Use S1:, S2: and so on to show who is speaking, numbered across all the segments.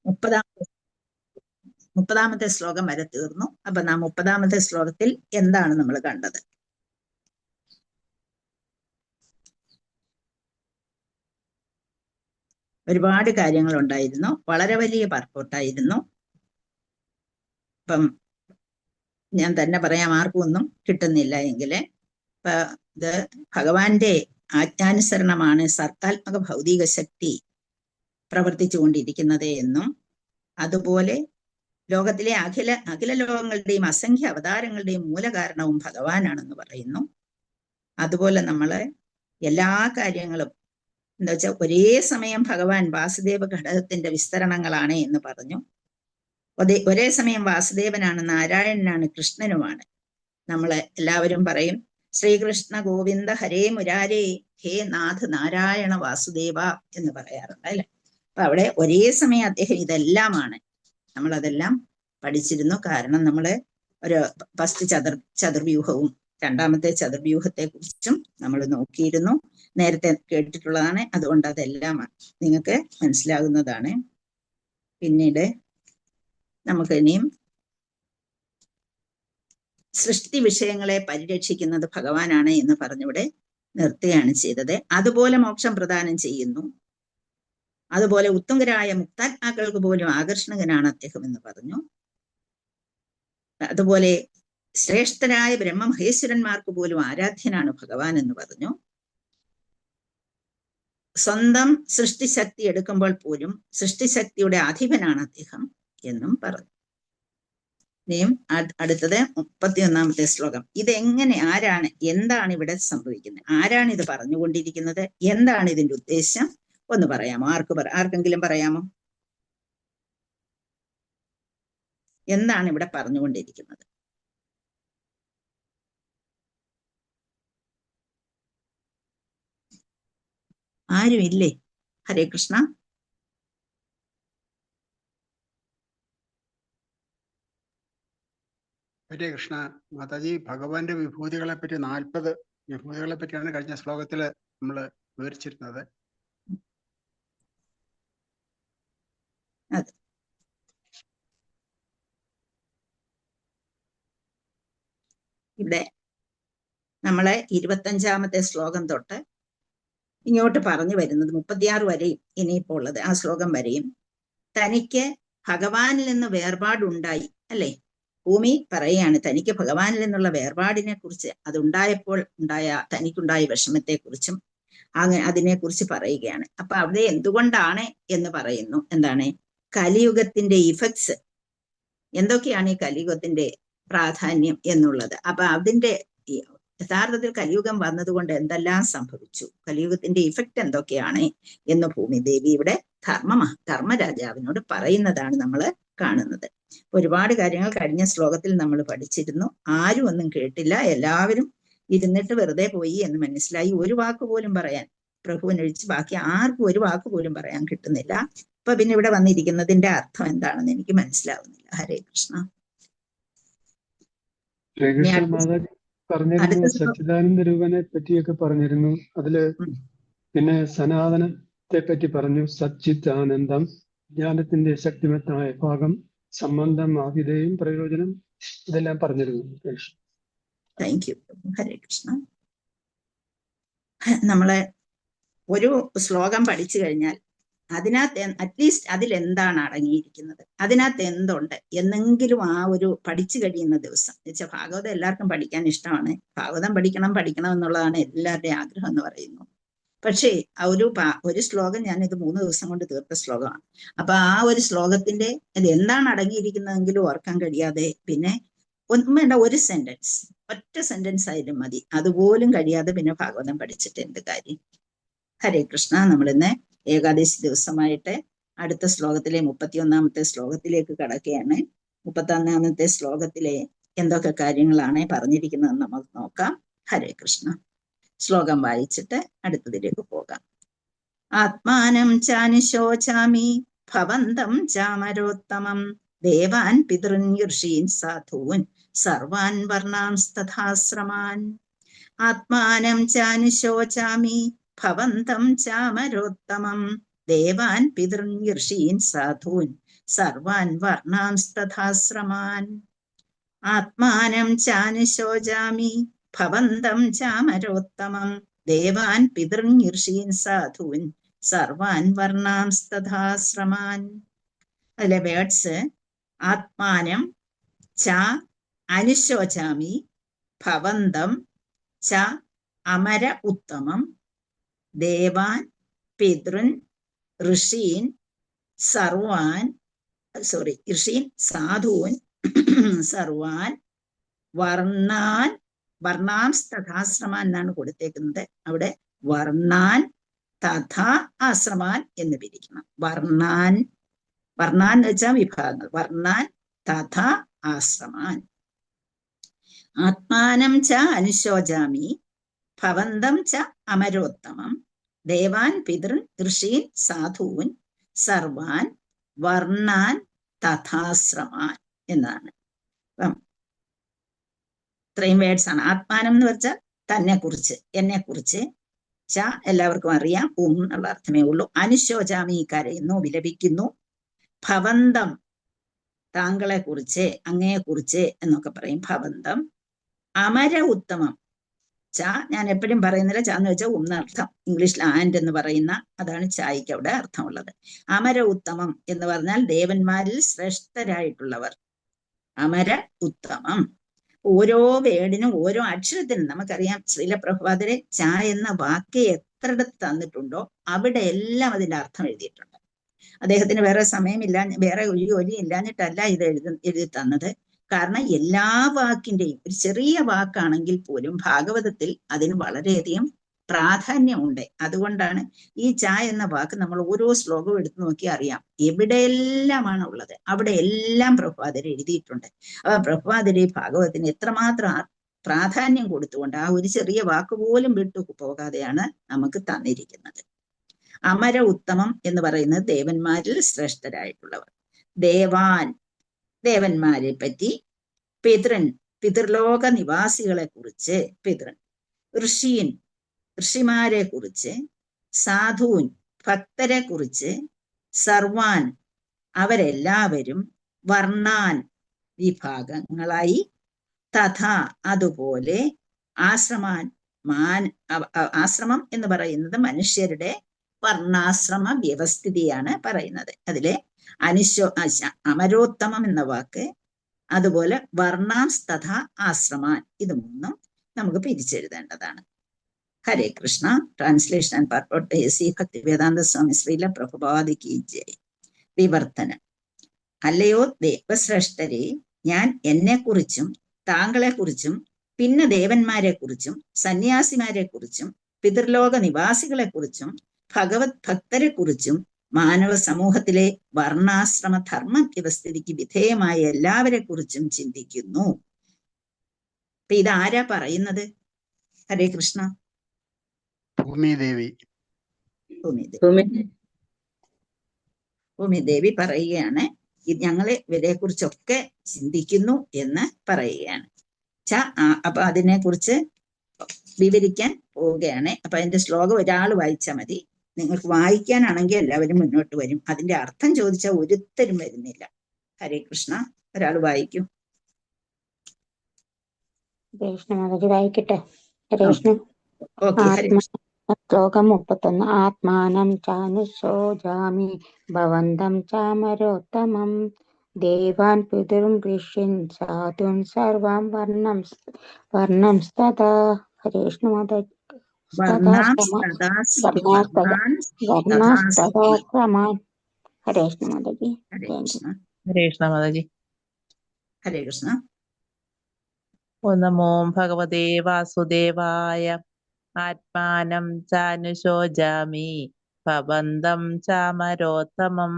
S1: മുപ്പതാമത്തെ മുപ്പതാമത്തെ ശ്ലോകം വരെ തീർന്നു. അപ്പൊ നാം 30-ാമത്തെ ശ്ലോകത്തിൽ എന്താണ് നമ്മൾ കണ്ടത്? ഒരുപാട് കാര്യങ്ങൾ ഉണ്ടായിരുന്നു. വളരെ വലിയ പർപ്പോട്ടായിരുന്നു. അപ്പം ഞാൻ തന്നെ പറയാം, ആർക്കും ഒന്നും കിട്ടുന്നില്ല എങ്കില്. ഇപ്പൊ ഇത് ഭഗവാന്റെ ആജ്ഞാനുസരണമാണ് സർക്കാത്മക ഭൗതിക ശക്തി പ്രവർത്തിച്ചുകൊണ്ടിരിക്കുന്നത് എന്നും, അതുപോലെ ലോകത്തിലെ അഖില ലോകങ്ങളുടെയും അസംഖ്യ അവതാരങ്ങളുടെയും മൂലകാരണവും ഭഗവാനാണെന്ന് പറയുന്നു. അതുപോലെ നമ്മള് എല്ലാ കാര്യങ്ങളും എന്താ വെച്ചാൽ ഒരേ സമയം ഭഗവാൻ വാസുദേവ ഘടകത്തിന്റെ വിസ്തരണങ്ങളാണ് എന്ന് പറഞ്ഞു. ഒരേ സമയം വാസുദേവനാണ്, നാരായണനാണ്, കൃഷ്ണനുമാണ്. നമ്മള് എല്ലാവരും പറയും ശ്രീകൃഷ്ണ ഗോവിന്ദ ഹരേ മുരാരേ ഹേ നാഥ നാരായണ വാസുദേവ എന്ന് പറയാറുണ്ട് അല്ലെ. അപ്പൊ അവിടെ ഒരേ സമയം അദ്ദേഹം ഇതെല്ലാമാണ്. നമ്മളതെല്ലാം പഠിച്ചിരുന്നു. കാരണം നമ്മള് ഒരു ഫസ്റ്റ് ചതുർവ്യൂഹവും രണ്ടാമത്തെ ചതുർവ്യൂഹത്തെ കുറിച്ചും നമ്മൾ നോക്കിയിരുന്നു. നേരത്തെ കേട്ടിട്ടുള്ളതാണ്. അതുകൊണ്ട് അതെല്ലാം നിങ്ങൾക്ക് മനസ്സിലാകുന്നതാണ്. പിന്നീട് നമുക്ക് ഇനിയും സൃഷ്ടി വിഷയങ്ങളെ പരിരക്ഷിക്കുന്നത് ഭഗവാനാണ് എന്ന് പറഞ്ഞിവിടെ നിർത്തുകയാണ് ചെയ്തത്. അതുപോലെ മോക്ഷം പ്രദാനം ചെയ്യുന്നു. അതുപോലെ ഉത്തുംഗരായ മുക്താത്മാക്കൾക്ക് പോലും ആകർഷണകനാണ് അദ്ദേഹം എന്ന് പറഞ്ഞു. അതുപോലെ ശ്രേഷ്ഠരായ ബ്രഹ്മമഹേശ്വരന്മാർക്ക് പോലും ആരാധ്യനാണ് ഭഗവാൻ എന്ന് പറഞ്ഞു. സ്വന്തം സൃഷ്ടിശക്തി എടുക്കുമ്പോൾ പോലും സൃഷ്ടിശക്തിയുടെ അധിപനാണ് അദ്ദേഹം എന്നും പറഞ്ഞു. ഇനിയും അടുത്തത് 31-ാമത്തെ ശ്ലോകം. ഇതെങ്ങനെ, ആരാണ്, എന്താണ് ഇവിടെ സംഭവിക്കുന്നത്? ആരാണ് ഇത് പറഞ്ഞുകൊണ്ടിരിക്കുന്നത്? എന്താണ് ഇതിന്റെ ഉദ്ദേശം? ഒന്ന് പറയാമോ? ആർക്കെങ്കിലും പറയാമോ? എന്താണ് ഇവിടെ പറഞ്ഞുകൊണ്ടിരിക്കുന്നത്? ആരും ഇല്ലേ? ഹരേ കൃഷ്ണ.
S2: ഹരേ കൃഷ്ണ. മാതാജി, ഭഗവാന്റെ വിഭൂതികളെ പറ്റി 40 വിഭൂതികളെ പറ്റിയാണ് കഴിഞ്ഞ ശ്ലോകത്തില് നമ്മൾ വിവരിച്ചിരുന്നത്.
S1: അതെ, ഇവിടെ നമ്മളെ 25-ാമത്തെ ശ്ലോകം തൊട്ട് ഇങ്ങോട്ട് പറഞ്ഞു വരുന്നത് 36 വരെയും ഇനിയിപ്പോൾ ഉള്ളത് ആ ശ്ലോകം വരെയും തനിക്ക് ഭഗവാനിൽ നിന്ന് വേർപാടുണ്ടായി അല്ലെ. ഭൂമി പറയാണ് തനിക്ക് ഭഗവാനിൽ നിന്നുള്ള വേർപാടിനെ കുറിച്ച്, അതുണ്ടായപ്പോൾ തനിക്കുണ്ടായ വിഷമത്തെക്കുറിച്ചും അതിനെക്കുറിച്ച് പറയുകയാണ്. അപ്പൊ അവിടെ എന്തുകൊണ്ടാണ് എന്ന് പറയുന്നു. എന്താണ് കലിയുഗത്തിന്റെ ഇഫക്ട്സ്, എന്തൊക്കെയാണ് ഈ കലിയുഗത്തിന്റെ പ്രാധാന്യം എന്നുള്ളത്. അപ്പൊ അതിന്റെ യഥാർത്ഥത്തിൽ കലിയുഗം വന്നതുകൊണ്ട് എന്തെല്ലാം സംഭവിച്ചു, കലിയുഗത്തിന്റെ ഇഫക്റ്റ് എന്തൊക്കെയാണ് എന്ന് ഭൂമിദേവി ഇവിടെ ധർമ്മരാജാവിനോട് പറയുന്നതാണ് നമ്മൾ കാണുന്നത്. ഒരുപാട് കാര്യങ്ങൾ കഴിഞ്ഞ ശ്ലോകത്തിൽ നമ്മൾ പഠിച്ചിരുന്നു. ആരും ഒന്നും കേട്ടില്ല. എല്ലാവരും ഇരുന്നിട്ട് വെറുതെ പോയി എന്ന് മനസ്സിലായി. ഒരു വാക്ക് പോലും പറയാൻ പ്രഭുവിനൊഴിച്ച് ബാക്കി ആർക്കും ഒരു വാക്ക് പോലും പറയാൻ കിട്ടുന്നില്ല. അപ്പൊ പിന്നെ ഇവിടെ വന്നിരിക്കുന്നതിന്റെ അർത്ഥം എന്താണെന്ന് എനിക്ക് മനസ്സിലാവുന്നില്ല. ഹരേ കൃഷ്ണ.
S3: പറഞ്ഞിരുന്നു സച്ചിദാനന്ദ രൂപനെ പറ്റിയൊക്കെ പറഞ്ഞിരുന്നു. അതില് പിന്നെ സനാതനത്തെ പറ്റി പറഞ്ഞു. സച്ചിത് ആനന്ദം, ജ്ഞാനത്തിന്റെ ശക്തിമത്തായ ഭാഗം, സംബന്ധം, ആവിധേയം, പ്രയോജനം, ഇതെല്ലാം പറഞ്ഞിരുന്നു.
S1: Thank you. ഹരേ കൃഷ്ണ. നമ്മളെ ഒരു ശ്ലോകം പഠിച്ചു കഴിഞ്ഞാൽ അതിനകത്ത് അറ്റ്ലീസ്റ്റ് അതിലെന്താണ് അടങ്ങിയിരിക്കുന്നത്, അതിനകത്ത് എന്തുണ്ട് എന്നെങ്കിലും ആ ഒരു പഠിച്ചു കഴിയുന്ന ദിവസം വെച്ചാൽ, ഭാഗവതം എല്ലാവർക്കും പഠിക്കാൻ ഇഷ്ടമാണ്. ഭാഗവതം പഠിക്കണം എന്നുള്ളതാണ് എല്ലാവരുടെയും ആഗ്രഹം എന്ന് പറയുന്നു. പക്ഷേ ഒരു ശ്ലോകം ഞാൻ ഇത് 3 ദിവസം കൊണ്ട് തീർത്ത ശ്ലോകമാണ്. അപ്പൊ ആ ഒരു ശ്ലോകത്തിന്റെ അത് എന്താണ് അടങ്ങിയിരിക്കുന്നതെങ്കിലും ഓർക്കാൻ കഴിയാതെ, പിന്നെ ഒന്നും വേണ്ട, ഒരു സെന്റൻസ്, ഒറ്റ സെന്റൻസ് ആയാലും മതി, അതുപോലും കഴിയാതെ പിന്നെ ഭാഗവതം പഠിച്ചിട്ട് എന്ത് കാര്യം. ഹരേ കൃഷ്ണ. നമ്മളിന്ന് ഏകാദശി ദിവസമായിട്ട് അടുത്ത ശ്ലോകത്തിലെ 31-ാമത്തെ ശ്ലോകത്തിലേക്ക് കടക്കുകയാണ്. 31-ാമത്തെ ശ്ലോകത്തിലെ എന്തൊക്കെ കാര്യങ്ങളാണ് പറഞ്ഞിരിക്കുന്നതെന്ന് നമുക്ക് നോക്കാം. ഹരേ കൃഷ്ണ. ശ്ലോകം വായിച്ചിട്ട് അടുത്തതിലേക്ക് പോകാം. ആത്മാനം ചാനുശോചാമി ഭവന്തം ചാമരോത്തമം ദേവാൻ പിതൃൻ ഋഷീൻ സാധൂൻ സർവാൻ വർണ്ണാംസ്തഥാശ്രമാൻ. ആത്മാനം ചാനുശോചാമി ഭവന്തം ചാമരോത്തമം ദേവാൻ പിതൃർഷീൻ സാധൂൻ സർവാൻ വർണ്ണാംസ്തഥാശ്രമാൻ ആത്മാനം ചാനുശോചാമി ഭവന്തം ചാമരോത്തമം ദേവാൻ പിതൃർഷീൻ സാധൂൻ സർവാൻ വർണ്ണാംസ്തഥാശ്രമാൻ. അതിലെ വേർഡ്സ് ആത്മാനം ച അനുശോചാമി ഭവന്തം ച അമര ഉത്തമം ദേവാൻ പിതൃൻ ഋഷീൻ സർവാൻ ഋഷീൻ സാധൂൻ സർവാൻ വർണ്ണാൻ വർണ്ണാംസ്തഥാശ്രമാൻ എന്നാണ് കൊടുത്തേക്കുന്നത്. അവിടെ വർണ്ണാൻ തഥാ ആശ്രമാൻ എന്ന് പിരിക്കണം. വർണ്ണാൻ വർണ്ണാൻ എന്ന് വെച്ചാൽ വിഭാഗങ്ങൾ. വർണ്ണാൻ തഥാ ആശ്രമാൻ. ആത്മാനം ച അനുശോചാമി ഭവന്തം ച അമരോത്തമം ദേവാൻ പിതൃൻ ഋഷീൻ സാധൂൻ സർവാൻ വർണ്ണാൻ തഥാശ്രമാൻ എന്നാണ്. അപ്പം ഇത്രയും വേർഡ്സ് ആണ്. ആത്മാനം എന്ന് വെച്ചാൽ തന്നെ കുറിച്ച്, എന്നെ കുറിച്ച്. ച എല്ലാവർക്കും അറിയാം, എന്നുള്ള അർത്ഥമേ ഉള്ളൂ. അനുശോചാമി കരയുന്നു, വിലപിക്കുന്നു. ഭവന്തം താങ്കളെ കുറിച്ച്, അങ്ങയെ കുറിച്ച് എന്നൊക്കെ പറയും ഭവന്തം. അമര ഉത്തമം ച ഞാൻ എപ്പോഴും പറയുന്നില്ല, ച എന്ന് വെച്ചാൽ എന്നർത്ഥം. ഇംഗ്ലീഷിൽ ആൻഡ് എന്ന് പറയുന്ന അതാണ് ചായക്ക് അവിടെ അർത്ഥമുള്ളത്. അമര ഉത്തമം എന്ന് പറഞ്ഞാൽ ദേവന്മാരിൽ ശ്രേഷ്ഠരായിട്ടുള്ളവർ. അമര ഉത്തമം. ഓരോ വേർഡിനും ഓരോ അക്ഷരത്തിനും നമുക്കറിയാം. ശ്രീല പ്രഭുപാദരെ ച എന്ന വാക്ക് എത്രയിടത്ത് തന്നിട്ടുണ്ടോ അവിടെ എല്ലാം അതിന്റെ അർത്ഥം എഴുതിയിട്ടുണ്ട്. അദ്ദേഹത്തിന് വേറെ സമയമില്ല, വേറെ ഒരു ജോലി ഇല്ലാഞ്ഞിട്ടല്ല ഇത് എഴുതി തന്നത്. കാരണം എല്ലാ വാക്കിന്റെയും ഒരു ചെറിയ വാക്കാണെങ്കിൽ പോലും ഭാഗവതത്തിൽ അതിന് വളരെയധികം പ്രാധാന്യമുണ്ട്. അതുകൊണ്ടാണ് ഈ ച എന്ന വാക്ക് നമ്മൾ ഓരോ ശ്ലോകവും എടുത്തു നോക്കി അറിയാം എവിടെയെല്ലാമാണ് ഉള്ളത്. അവിടെ എല്ലാം പ്രഭുപാദർ എഴുതിയിട്ടുണ്ട്. അപ്പൊ പ്രഭുപാദര് ഭാഗവതത്തിന് എത്രമാത്രം പ്രാധാന്യം കൊടുത്തുകൊണ്ട് ആ ഒരു ചെറിയ വാക്ക് പോലും വിട്ടു പോകാതെയാണ് നമുക്ക് തന്നിരിക്കുന്നത്. അമര ഉത്തമം എന്ന് പറയുന്നത് ദേവന്മാരിൽ ശ്രേഷ്ഠരായിട്ടുള്ളവർ. ദേവാൻ ദേവന്മാരെ പറ്റി. പിതൃൻ പിതൃലോക നിവാസികളെ കുറിച്ച് പിതൃൻ. ഋഷീൻ ഋഷിമാരെ കുറിച്ച്. സാധൂൻ ഭക്തരെ കുറിച്ച്. സർവാൻ അവരെല്ലാവരും. വർണ്ണാൻ വിഭാഗങ്ങളായി. തഥാ അതുപോലെ. ആശ്രമാൻ ആശ്രമം എന്ന് പറയുന്നത് മനുഷ്യരുടെ വർണ്ണാശ്രമ വ്യവസ്ഥിതിയാണ് പറയുന്നത്. അതിലെ അമരോത്തമം എന്ന വാക്ക്, അതുപോലെ വർണ്ണാംസ്തഥ ആശ്രമാൻ, ഇത് മൂന്നും നമുക്ക് പിരിച്ചെഴുതേണ്ടതാണ്. ഹരേ കൃഷ്ണ. ട്രാൻസ്ലേഷൻ ആൻഡ് പർപ്പട്ട് ശ്രീ ഭക്തിവേദാന്ത സ്വാമി ശ്രീല പ്രഭുപാദിക്ക് ജയ്. വിവർത്തനം. അല്ലയോ ദേവശ്രേഷ്ഠരെ, ഞാൻ എന്നെക്കുറിച്ചും താങ്കളെക്കുറിച്ചും പിന്നെ ദേവന്മാരെ കുറിച്ചും സന്യാസിമാരെ കുറിച്ചും പിതൃലോക നിവാസികളെ കുറിച്ചും ഭഗവത് ഭക്തരെ കുറിച്ചും മാനവ സമൂഹത്തിലെ വർണ്ണാശ്രമ ധർമ്മ വ്യവസ്ഥിതിക്ക് വിധേയമായ എല്ലാവരെ കുറിച്ചും ചിന്തിക്കുന്നു. അപ്പൊ ഇതാരാ പറയുന്നത്? ഹരേ കൃഷ്ണ.
S2: ഭൂമിദേവി.
S1: ഭൂമിദേവി പറയുകയാണ് ഞങ്ങളെ ഇവരെ കുറിച്ചൊക്കെ ചിന്തിക്കുന്നു എന്ന് പറയുകയാണ്. അപ്പൊ അതിനെ കുറിച്ച് വിവരിക്കാൻ പോവുകയാണ്. അപ്പൊ അതിന്റെ ശ്ലോകം ഒരാൾ വായിച്ചാൽ മതി. നിങ്ങൾക്ക് വായിക്കാനാണെങ്കിൽ എല്ലാവരും മുന്നോട്ട് വരും. അതിന്റെ അർത്ഥം ചോദിച്ചാൽ ഒരുത്തരും വരുന്നില്ല. ഹരേ കൃഷ്ണ. ഒരാൾ വായിക്കും.
S4: വായിക്കട്ടെ. ഹരേ കൃഷ്ണ. ശ്ലോകം 31. ആത്മാനം ചാനുശോചാമി ഭവന്തം ചാമരോത്തമം ദേവാൻ പിതൃൻ ഋഷീൻ സാധൂൻ സർവാം വർണ്ണംസ്തഥാ. ഹരേ കൃഷ്ണ. ഹരേ കൃഷ്ണ മാതാജി.
S5: ഹരേ കൃഷ്ണ മാതാജി.
S1: ഹരേ കൃഷ്ണ.
S5: ഓം നമോ ഭഗവതേ വാസുദേവായ. ആത്മാനം ചാനുശോചാമി ഭവന്തം ചാമരോത്തമം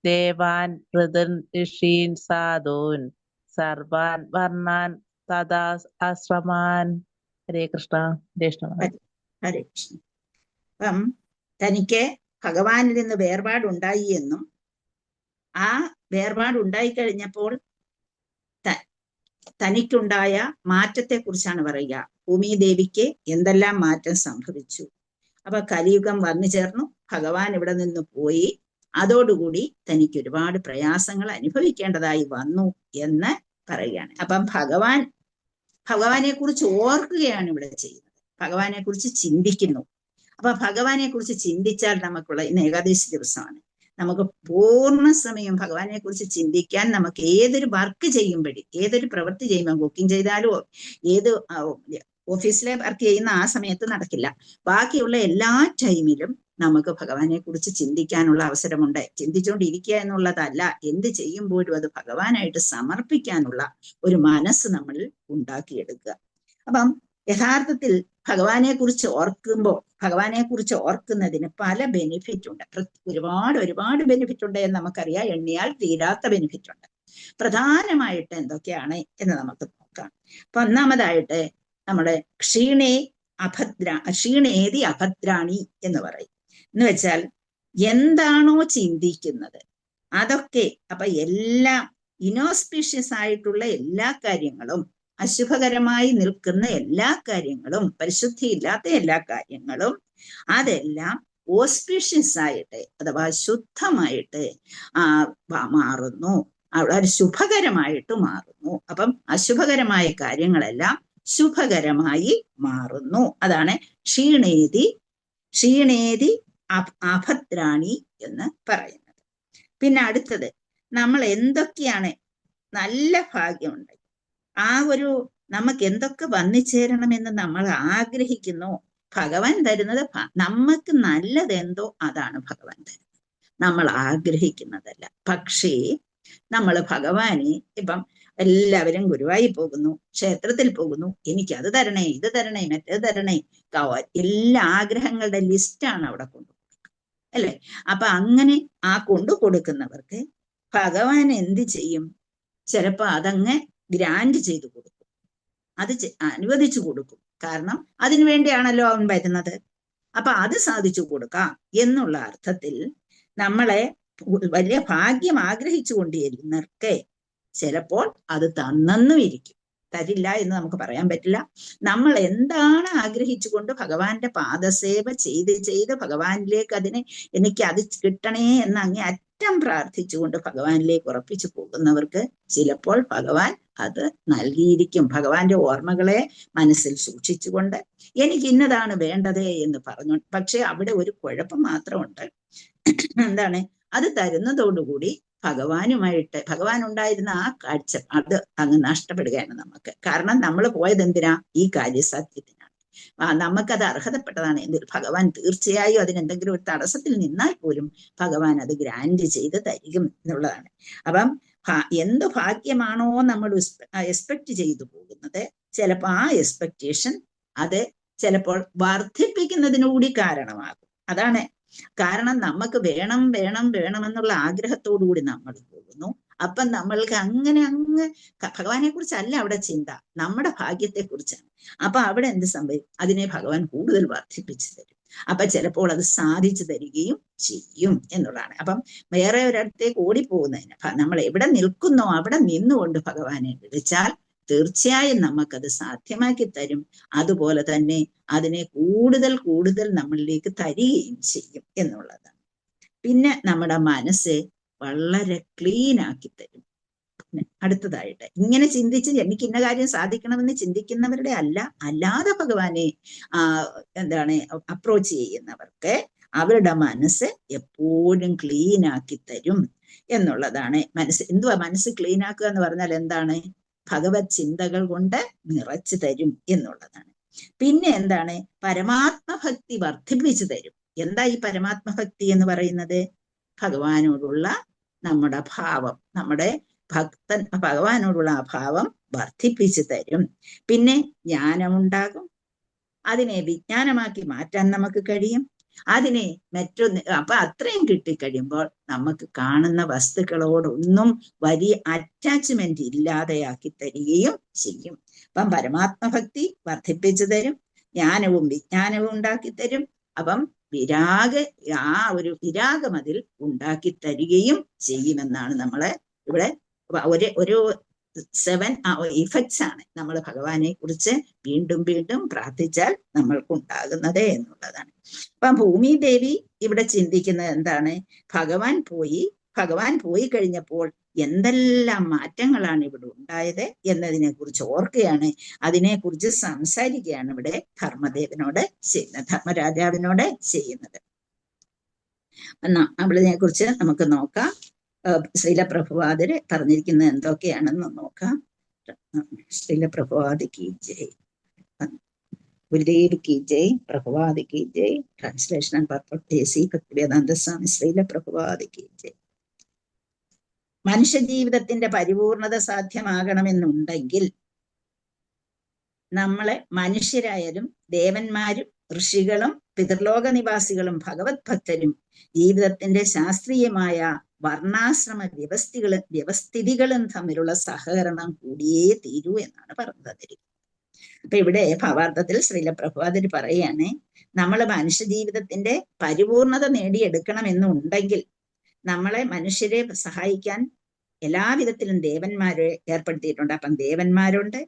S5: ദേവാൻ പിതൃൻ ഋഷീൻ സാധൂൻ സർവാൻ വർണ്ണാൻ തഥാ ആശ്രമാൻ. ഹരേ കൃഷ്ണ.
S1: ഹരേ കൃഷ്ണ. അപ്പം തനിക്ക് ഭഗവാനിൽ നിന്ന് വേർപാടുണ്ടായി എന്നും ആ വേർപാടുണ്ടായി കഴിഞ്ഞപ്പോൾ തനിക്കുണ്ടായ മാറ്റത്തെ കുറിച്ചാണ് പറയുക. ഭൂമിദേവിക്ക് എന്തെല്ലാം മാറ്റം സംഭവിച്ചു. അപ്പൊ കലിയുഗം വന്നു ചേർന്നു, ഭഗവാൻ ഇവിടെ നിന്ന് പോയി. അതോടുകൂടി തനിക്ക് ഒരുപാട് പ്രയാസങ്ങൾ അനുഭവിക്കേണ്ടതായി വന്നു എന്ന് പറയുകയാണ്. അപ്പം ഭഗവാനെ കുറിച്ച് ഓർക്കുകയാണ് ഇവിടെ ചെയ്യുന്നത്, ഭഗവാനെ കുറിച്ച് ചിന്തിക്കുന്നു. അപ്പൊ ഭഗവാനെ കുറിച്ച് ചിന്തിച്ചാൽ നമുക്കുള്ള ഇന്ന് ഏകാദശി ദിവസമാണ്, നമുക്ക് പൂർണ്ണ സമയം ഭഗവാനെ കുറിച്ച് ചിന്തിക്കാൻ നമുക്ക് ഏതൊരു വർക്ക് ചെയ്യുമ്പോഴും, ഏതൊരു പ്രവൃത്തി ചെയ്യുമ്പോൾ, കുക്കിംഗ് ചെയ്താലോ ഏത് ഓഫീസിലെ വർക്ക് ചെയ്യുന്ന ആ സമയത്ത് നടക്കില്ല, ബാക്കിയുള്ള എല്ലാ ടൈമിലും നമുക്ക് ഭഗവാനെ കുറിച്ച് ചിന്തിക്കാനുള്ള അവസരമുണ്ട്. ചിന്തിച്ചുകൊണ്ടിരിക്കുക എന്നുള്ളതല്ല, എന്ത് ചെയ്യുമ്പോഴും അത് ഭഗവാനായിട്ട് സമർപ്പിക്കാനുള്ള ഒരു മനസ്സ് നമ്മൾ ഉണ്ടാക്കിയെടുക്കുക. അപ്പം യഥാർത്ഥത്തിൽ ഭഗവാനെ കുറിച്ച് ഓർക്കുന്നതിന് പല ബെനിഫിറ്റ് ഉണ്ട്, ഒരുപാട് ബെനിഫിറ്റ് ഉണ്ട് എന്ന് നമുക്കറിയാം, എണ്ണിയാൽ തീരാത്ത ബെനിഫിറ്റ് ഉണ്ട്. പ്രധാനമായിട്ട് എന്തൊക്കെയാണ് എന്ന് നമുക്ക് നോക്കാം. അപ്പൊ ഒന്നാമതായിട്ട് നമ്മുടെ ക്ഷീണേതി അഭദ്രാണി എന്ന് പറയും. എന്ന് വെച്ചാൽ എന്താണോ ചിന്തിക്കുന്നത് അതൊക്കെ, അപ്പൊ എല്ലാം ഇനോസ്പീഷ്യസ് ആയിട്ടുള്ള എല്ലാ കാര്യങ്ങളും, അശുഭകരമായി നിൽക്കുന്ന എല്ലാ കാര്യങ്ങളും, പരിശുദ്ധിയില്ലാത്ത എല്ലാ കാര്യങ്ങളും, അതെല്ലാം ഓസ്പീഷ്യസ് ആയിട്ട് അഥവാ ശുദ്ധമായിട്ട് മാറുന്നു, അവിടെ ശുഭകരമായിട്ട് മാറുന്നു. അപ്പം അശുഭകരമായ കാര്യങ്ങളെല്ലാം ശുഭകരമായി മാറുന്നു. അതാണ് ക്ഷീണേതി അഭദ്രാണി എന്ന് പറയുന്നത്. പിന്നെ അടുത്തത്, നമ്മൾ എന്തൊക്കെയാണ് നല്ല ഭാഗ്യമുണ്ട്, നമുക്ക് എന്തൊക്കെ വന്നു ചേരണമെന്ന് നമ്മൾ ആഗ്രഹിക്കുന്നു, ഭഗവാൻ തരുന്നത് നമുക്ക് നല്ലതെന്തോ അതാണ് ഭഗവാൻ തരുന്നത്, നമ്മൾ ആഗ്രഹിക്കുന്നതല്ല. പക്ഷേ നമ്മൾ ഭഗവാനെ ഇപ്പം എല്ലാവരും ഗുരുവായൂർ പോകുന്നു, ക്ഷേത്രത്തിൽ പോകുന്നു, എനിക്ക് അത് തരണേ, ഇത് തരണേ, മറ്റേത് തരണേ, എല്ലാ ആഗ്രഹങ്ങളുടെ ലിസ്റ്റാണ് അവിടെ കൊണ്ടുകൊടുക്കുക, അല്ലെ? അപ്പൊ അങ്ങനെ ആ കൊണ്ടുകൊടുക്കുന്നവർക്ക് ഭഗവാൻ എന്ത് ചെയ്യും? ചിലപ്പോ അതങ്ങ് ഗ്രാൻഡ് ചെയ്തു കൊടുക്കും, അത് അനുവദിച്ചു കൊടുക്കും. കാരണം അതിനു വേണ്ടിയാണല്ലോ അവൻ വരുന്നത്. അപ്പൊ അത് സാധിച്ചു കൊടുക്കാം എന്നുള്ള അർത്ഥത്തിൽ നമ്മളെ വലിയ ഭാഗ്യം ആഗ്രഹിച്ചു കൊണ്ടിരുന്നവർക്ക് ചിലപ്പോൾ അത് തന്നെന്നും ഇരിക്കും, തരില്ല എന്ന് നമുക്ക് പറയാൻ പറ്റില്ല. നമ്മൾ എന്താണ് ആഗ്രഹിച്ചുകൊണ്ട് ഭഗവാന്റെ പാദസേവ ചെയ്ത് ഭഗവാനിലേക്ക് എനിക്ക് അത് കിട്ടണേ എന്ന് അങ്ങേ അറ്റം പ്രാർത്ഥിച്ചുകൊണ്ട് ഭഗവാനിലേക്ക് ഉറപ്പിച്ചു പോകുന്നവർക്ക് ചിലപ്പോൾ ഭഗവാൻ അത് നൽകിയിരിക്കും. ഭഗവാന്റെ ഓർമ്മകളെ മനസ്സിൽ സൂക്ഷിച്ചുകൊണ്ട് എനിക്ക് ഇന്നതാണ് വേണ്ടത് എന്ന് പറഞ്ഞു. പക്ഷെ അവിടെ ഒരു കുഴപ്പം മാത്രമുണ്ട്. എന്താണ്? അത് തരുന്നതോടുകൂടി ഭഗവാൻ ഉണ്ടായിരുന്ന ആ കാഴ്ച അത് അങ്ങ് നഷ്ടപ്പെടുകയാണ് നമുക്ക്. കാരണം നമ്മൾ പോയത് എന്തിനാ? ഈ കാര്യസാധ്യത്തിനാണ്. നമുക്കത് അർഹതപ്പെട്ടതാണ് എങ്കിൽ ഭഗവാൻ തീർച്ചയായും അതിനെന്തെങ്കിലും ഒരു തടസ്സത്തിൽ നിന്നാൽ പോലും ഭഗവാൻ അത് ഗ്രാൻഡ് ചെയ്ത് തരികയും എന്നുള്ളതാണ്. അപ്പം എന്ത് ഭാഗ്യമാണോ നമ്മൾ എക്സ്പെക്ട് ചെയ്തു പോകുന്നത്, ചിലപ്പോൾ ആ എക്സ്പെക്ടേഷൻ അത് ചിലപ്പോൾ വർദ്ധിപ്പിക്കുന്നതിനുകൂടി കാരണമാകും. അതാണ് കാരണം. നമുക്ക് വേണമെന്നുള്ള ആഗ്രഹത്തോടുകൂടി നമ്മൾ പോകുന്നു. അപ്പം നമ്മൾക്ക് അങ്ങ് ഭഗവാനെ കുറിച്ചല്ല അവിടെ ചിന്ത, നമ്മുടെ ഭാഗ്യത്തെ കുറിച്ചാണ്. അപ്പൊ അവിടെ എന്ത് സംഭവിക്കും? അതിനെ ഭഗവാൻ കൂടുതൽ വർദ്ധിപ്പിച്ചു തരും. അപ്പൊ ചിലപ്പോൾ അത് സാധിച്ചു തരികയും ചെയ്യും എന്നുള്ളതാണ്. അപ്പം വേറെ ഒരിടത്തേക്ക് ഓടിപ്പോകുന്നതിന് നമ്മൾ എവിടെ നിൽക്കുന്നോ അവിടെ നിന്നുകൊണ്ട് ഭഗവാനെ വിളിച്ചാൽ തീർച്ചയായും നമുക്കത് സാധ്യമാക്കി തരും. അതുപോലെ തന്നെ അതിനെ കൂടുതൽ നമ്മളിലേക്ക് തരികയും ചെയ്യും എന്നുള്ളതാണ്. പിന്നെ നമ്മുടെ മനസ്സ് വളരെ ക്ലീൻ ആക്കി തരും. അടുത്തതായിട്ട് ഇങ്ങനെ ചിന്തിച്ച് എനിക്ക് ഇന്ന കാര്യം സാധിക്കണമെന്ന് ചിന്തിക്കുന്നവരുടെ അല്ലാതെ ഭഗവാനെ അപ്രോച്ച് ചെയ്യുന്നവർക്ക് അവരുടെ മനസ്സ് എപ്പോഴും ക്ലീൻ ആക്കി തരും എന്നുള്ളതാണ്. മനസ്സ് ക്ലീൻ ആക്കുക എന്ന് പറഞ്ഞാൽ എന്താണ്? ഭഗവത് ചിന്തകൾ കൊണ്ട് നിറച്ചു തരും എന്നുള്ളതാണ്. പിന്നെ എന്താണ്? പരമാത്മഭക്തി വർദ്ധിപ്പിച്ചു തരും. എന്താ ഈ പരമാത്മഭക്തി എന്ന് പറയുന്നത്? ഭഗവാനോടുള്ള നമ്മുടെ ഭാവം, നമ്മുടെ ഭഗവാനോടുള്ള ആ ഭാവം വർദ്ധിപ്പിച്ചു തരും. പിന്നെ ജ്ഞാനമുണ്ടാകും, അതിനെ വിജ്ഞാനമാക്കി മാറ്റാൻ നമുക്ക് കഴിയും. അതിനെ അപ്പൊ അത്രയും കിട്ടിക്കഴിയുമ്പോൾ നമുക്ക് കാണുന്ന വസ്തുക്കളോടൊന്നും വലിയ അറ്റാച്ച്മെന്റ് ഇല്ലാതെയാക്കി തരികയും ചെയ്യും. അപ്പം പരമാത്മഭക്തി വർദ്ധിപ്പിച്ചു തരും, ജ്ഞാനവും വിജ്ഞാനവും ഉണ്ടാക്കി തരും. അപ്പം ഒരു വിരാഗം അതിൽ ഉണ്ടാക്കി തരികയും ചെയ്യുമെന്നാണ് നമ്മള് ഇവിടെ ഒരു 7 ഇഫക്ട്സ് ആണ് നമ്മൾ ഭഗവാനെ കുറിച്ച് വീണ്ടും പ്രാർത്ഥിച്ചാൽ നമ്മൾക്കുണ്ടാകുന്നത് എന്നുള്ളതാണ്. അപ്പൊ ഭൂമിദേവി ഇവിടെ ചിന്തിക്കുന്നത് എന്താണ്? ഭഗവാൻ പോയി കഴിഞ്ഞപ്പോൾ എന്തെല്ലാം മാറ്റങ്ങളാണ് ഇവിടെ ഉണ്ടായത് എന്നതിനെ കുറിച്ച് ഓർക്കുകയാണ്, അതിനെക്കുറിച്ച് സംസാരിക്കുകയാണ് ഇവിടെ ധർമ്മരാജാവിനോട് ചെയ്യുന്നത്. അതിനെ കുറിച്ച് നമുക്ക് നോക്കാം. ശ്രീല പ്രഭുപാദര് പറഞ്ഞിരിക്കുന്നത് എന്തൊക്കെയാണെന്ന് നോക്കാം. ശ്രീല പ്രഭുപാദ് കി ജയ്, ഗുരുദേവ് കി ജയ്, പ്രഭുപാദ് കി ജയ്. Translation and purpose Bhaktivedanta Swami Srila Prabhupada കി ജയ്. മനുഷ്യ ജീവിതത്തിന്റെ പരിപൂർണത സാധ്യമാകണമെന്നുണ്ടെങ്കിൽ നമ്മളെ മനുഷ്യരായാലും ദേവന്മാരും ഋഷികളും പിതൃലോക നിവാസികളും ഭഗവത് ഭക്തരും ജീവിതത്തിന്റെ ശാസ്ത്രീയമായ വർണ്ണാശ്രമ വ്യവസ്ഥിതികളും തമ്മിലുള്ള സഹകരണം കൂടിയേ തീരൂ എന്നാണ് പറഞ്ഞത്. അപ്പൊ ഇവിടെ ഭാവാർത്ഥത്തിൽ ശ്രീല പ്രഭുപാദര് പറയാണ്, നമ്മൾ മനുഷ്യ ജീവിതത്തിന്റെ പരിപൂർണത നേടിയെടുക്കണമെന്നുണ്ടെങ്കിൽ നമ്മളെ മനുഷ്യരെ സഹായിക്കാൻ എല്ലാവിധത്തിലും ദേവന്മാരെ ഏർപ്പെടുത്തിയിട്ടുണ്ട്. അപ്പം ദേവന്മാരുണ്ട്,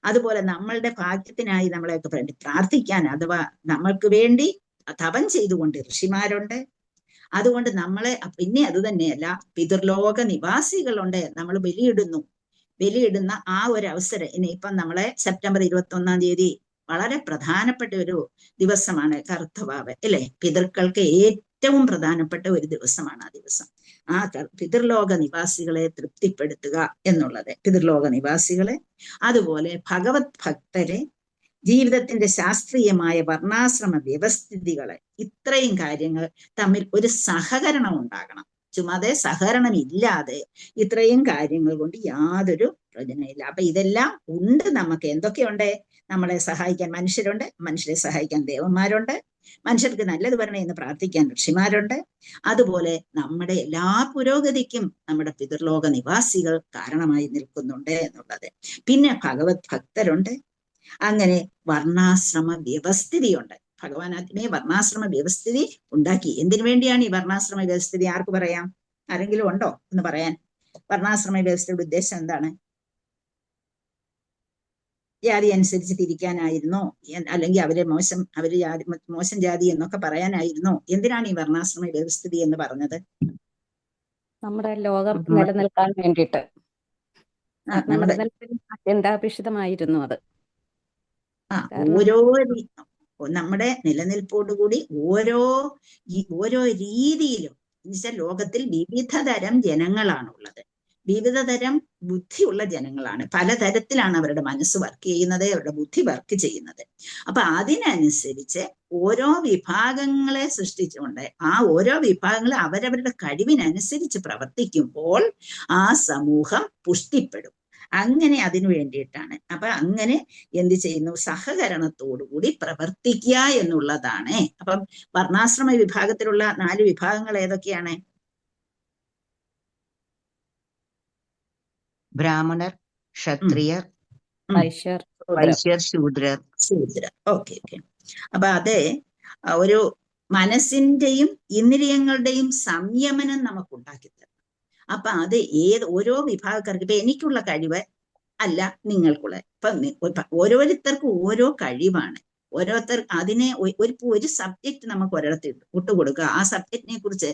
S1: അതുപോലെ നമ്മളുടെ ഭാഗ്യത്തിനായി നമ്മളെയൊക്കെ വേണ്ടി പ്രാർത്ഥിക്കാൻ അഥവാ നമ്മൾക്ക് വേണ്ടി തപം ചെയ്തുകൊണ്ട് ഋഷിമാരുണ്ട്. അതുകൊണ്ട് നമ്മളെ പിന്നെ അത് തന്നെയല്ല, പിതൃലോക നിവാസികളുണ്ട്. നമ്മൾ ബലിയിടുന്ന ആ ഒരു അവസരം ഇനിയിപ്പം നമ്മളെ സെപ്റ്റംബർ 21 വളരെ പ്രധാനപ്പെട്ട ഒരു ദിവസമാണ് കറുത്തവാവ്, അല്ലെ? പിതൃക്കൾക്ക് ഏറ്റവും പ്രധാനപ്പെട്ട ഒരു ദിവസമാണ് ആ ദിവസം. ആ പിതൃലോക നിവാസികളെ തൃപ്തിപ്പെടുത്തുക എന്നുള്ളത്, പിതൃലോക നിവാസികളെ, അതുപോലെ ഭഗവത് ഭക്തരെ, ജീവിതത്തിന്റെ ശാസ്ത്രീയമായ വർണ്ണാശ്രമ വ്യവസ്ഥിതികളെ, ഇത്രയും കാര്യങ്ങൾ തമ്മിൽ ഒരു സഹകരണം ഉണ്ടാകണം. ചുമ്മാതെ സഹകരണം ഇല്ലാതെ ഇത്രയും കാര്യങ്ങൾ കൊണ്ട് യാതൊരു പ്രയോജനമില്ല. അപ്പൊ ഇതെല്ലാം ഉണ്ട്. നമുക്ക് എന്തൊക്കെയുണ്ട്? നമ്മളെ സഹായിക്കാൻ മനുഷ്യരുണ്ട്, മനുഷ്യരെ സഹായിക്കാൻ ദേവന്മാരുണ്ട്, മനുഷ്യർക്ക് നല്ലത് വരണേ എന്ന് പ്രാർത്ഥിക്കാൻ ഋഷിമാരുണ്ട്, അതുപോലെ നമ്മുടെ എല്ലാ പുരോഗതിക്കും നമ്മുടെ പിതൃലോക നിവാസികൾ കാരണമായി നിൽക്കുന്നുണ്ട് എന്നുള്ളത്. പിന്നെ ഭഗവത് ഭക്തരുണ്ട്, അങ്ങനെ വർണ്ണാശ്രമ വ്യവസ്ഥിതിയുണ്ട്. ഭഗവാൻ അതിനെ വർണ്ണാശ്രമ വ്യവസ്ഥിതി ഉണ്ടാക്കി. എന്തിനു വേണ്ടിയാണ് ഈ വർണ്ണാശ്രമ വ്യവസ്ഥിതി? ആർക്ക് പറയാം? ആരെങ്കിലും ഉണ്ടോ എന്ന് പറയാൻ? വർണ്ണാശ്രമ വ്യവസ്ഥയുടെ ഉദ്ദേശം എന്താണ്? ജാതി അനുസരിച്ച് തിരിക്കാനായിരുന്നോ? അല്ലെങ്കിൽ അവര് മോശം ജാതി എന്നൊക്കെ പറയാനായിരുന്നോ? എന്തിനാണ് ഈ വർണ്ണാശ്രമ വ്യവസ്ഥിതി എന്ന് പറഞ്ഞത്?
S6: നമ്മുടെ ലോകം നിലനിൽക്കാൻ വേണ്ടിയിട്ട്, നിലനിൽപ്പിന് അത്യന്താപേക്ഷിതമായിരുന്നു അത്.
S1: നമ്മുടെ നിലനിൽപ്പോടുകൂടി ഓരോ രീതിയിലും എന്നുവെച്ചാൽ ലോകത്തിൽ വിവിധ തരം ജനങ്ങളാണുള്ളത്, വിവിധ തരം ബുദ്ധിയുള്ള ജനങ്ങളാണ്. പലതരത്തിലാണ് അവരുടെ മനസ്സ് വർക്ക് ചെയ്യുന്നത്, അവരുടെ ബുദ്ധി വർക്ക് ചെയ്യുന്നത്. അപ്പൊ അതിനനുസരിച്ച് ഓരോ വിഭാഗങ്ങളെ സൃഷ്ടിച്ചുകൊണ്ട് ആ ഓരോ വിഭാഗങ്ങൾ അവരവരുടെ കഴിവിനനുസരിച്ച് പ്രവർത്തിക്കുമ്പോൾ ആ സമൂഹം പുഷ്ടിപ്പെടും. അങ്ങനെ അതിനു വേണ്ടിയിട്ടാണ്. അപ്പൊ അങ്ങനെ എന്ത് ചെയ്യുന്നു? സഹകരണത്തോടുകൂടി പ്രവർത്തിക്കുക എന്നുള്ളതാണ്. അപ്പം വർണ്ണാശ്രമ വിഭാഗത്തിലുള്ള 4 വിഭാഗങ്ങൾ ഏതൊക്കെയാണ്? ബ്രാഹ്മണർ, ക്ഷത്രിയർ, വൈശ്യർ, ശൂദ്രർ. ഓക്കെ. അപ്പൊ അത് ഒരു മനസ്സിന്റെയും ഇന്ദ്രിയങ്ങളുടെയും സംയമനം നമുക്ക് ഉണ്ടാക്കി തരും. അപ്പൊ അത് ഓരോ വിഭാഗക്കാർക്ക് ഇപ്പൊ എനിക്കുള്ള കഴിവ് അല്ല നിങ്ങൾക്കുള്ള. ഇപ്പൊ ഓരോരുത്തർക്കും ഓരോ കഴിവാണ്. ഓരോരുത്തർ അതിനെ ഒരു സബ്ജക്റ്റ് നമുക്ക് ഒരിടത്ത് വിട്ടുകൊടുക്കുക. ആ സബ്ജക്റ്റിനെ കുറിച്ച്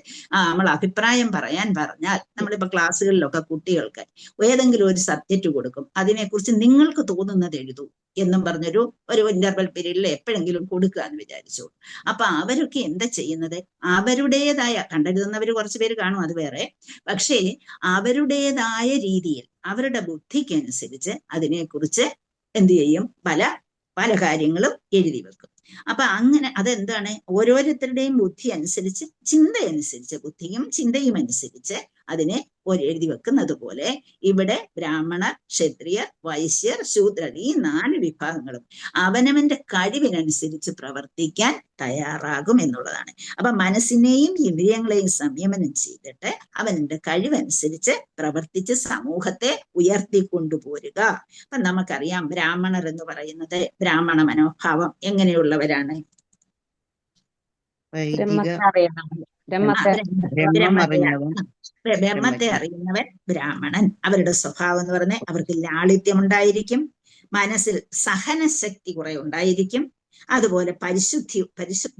S1: നമ്മൾ അഭിപ്രായം പറയാൻ പറഞ്ഞാൽ, നമ്മളിപ്പോ ക്ലാസ്സുകളിലൊക്കെ കുട്ടികൾക്ക് ഏതെങ്കിലും ഒരു സബ്ജക്റ്റ് കൊടുക്കും, അതിനെക്കുറിച്ച് നിങ്ങൾക്ക് തോന്നുന്നത് എഴുതൂ എന്നും പറഞ്ഞൊരു ഇന്റർവെൽ പീരീഡിൽ എപ്പോഴെങ്കിലും കൊടുക്കുക എന്ന് വിചാരിച്ചു. അപ്പൊ അവരൊക്കെ എന്താ ചെയ്യുന്നത്? അവരുടേതായ, കണ്ടെഴുതുന്നവർ കുറച്ചു പേര് കാണും, അത് വേറെ, പക്ഷേ അവരുടേതായ രീതിയിൽ അവരുടെ ബുദ്ധിക്കനുസരിച്ച് അതിനെക്കുറിച്ച് എന്ത് ചെയ്യും? പല കാര്യങ്ങളും എഴുതി വെക്കും. അപ്പൊ അങ്ങനെ അതെന്താണ്? ഓരോരുത്തരുടെയും ബുദ്ധി അനുസരിച്ച്, ചിന്തയനുസരിച്ച്, ബുദ്ധിയും ചിന്തയും അനുസരിച്ച് അതിനെ എഴുതി വെക്കുന്നത് പോലെ ഇവിടെ ബ്രാഹ്മണർ, ക്ഷത്രിയർ, വൈശ്യർ, ശൂദ്രർ, ഈ 4 വിഭാഗങ്ങളും അവനവന്റെ കഴിവിനനുസരിച്ച് പ്രവർത്തിക്കാൻ തയ്യാറാകും എന്നുള്ളതാണ്. അപ്പൊ മനസ്സിനെയും ഇന്ദ്രിയങ്ങളെയും സംയമനം ചെയ്തിട്ട് അവന്റെ കഴിവനുസരിച്ച് പ്രവർത്തിച്ച് സമൂഹത്തെ ഉയർത്തിക്കൊണ്ടുപോരുക. അപ്പൊ നമുക്കറിയാം, ബ്രാഹ്മണർ എന്ന് പറയുന്നത് ബ്രാഹ്മണ മനോഭാവം എങ്ങനെയുള്ളവരാണ്? ബ്രഹ്മത്തെ അറിയുന്നവൻ ബ്രാഹ്മണൻ. അവരുടെ സ്വഭാവം എന്ന് പറഞ്ഞാൽ അവർക്ക് ലാളിത്യം ഉണ്ടായിരിക്കും, മനസ്സിൽ സഹനശക്തി കുറെ ഉണ്ടായിരിക്കും, അതുപോലെ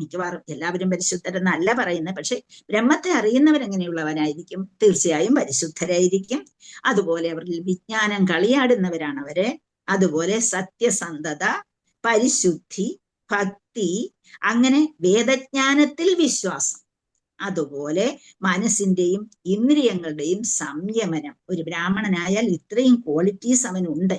S1: മിക്കവാറും എല്ലാവരും പരിശുദ്ധരെന്നല്ല പറയുന്നത്, പക്ഷെ ബ്രഹ്മത്തെ അറിയുന്നവരെങ്ങനെയുള്ളവരായിരിക്കും? തീർച്ചയായും പരിശുദ്ധരായിരിക്കും. അതുപോലെ അവരിൽ വിജ്ഞാനം കളിയാടുന്നവരാണ് അവര്. അതുപോലെ സത്യസന്ധത, പരിശുദ്ധി, ഭക്തി, അങ്ങനെ വേദജ്ഞാനത്തിൽ വിശ്വാസം, അതുപോലെ മനസ്സിന്റെയും ഇന്ദ്രിയങ്ങളുടെയും സംയമനം. ഒരു ബ്രാഹ്മണനായാൽ ഇത്രയും ക്വാളിറ്റീസ് അവനുണ്ട്.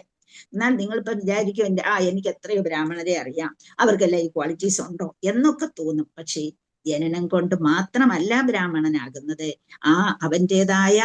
S1: എന്നാൽ നിങ്ങളിപ്പോ വിചാരിക്കും എനിക്ക് എത്രയോ ബ്രാഹ്മണരെ അറിയാം, അവർക്കെല്ലാം ഈ ക്വാളിറ്റീസ് ഉണ്ടോ എന്നൊക്കെ തോന്നും. പക്ഷേ ജനനം കൊണ്ട് മാത്രമല്ല ബ്രാഹ്മണനാകുന്നത്. അവൻ്റെതായ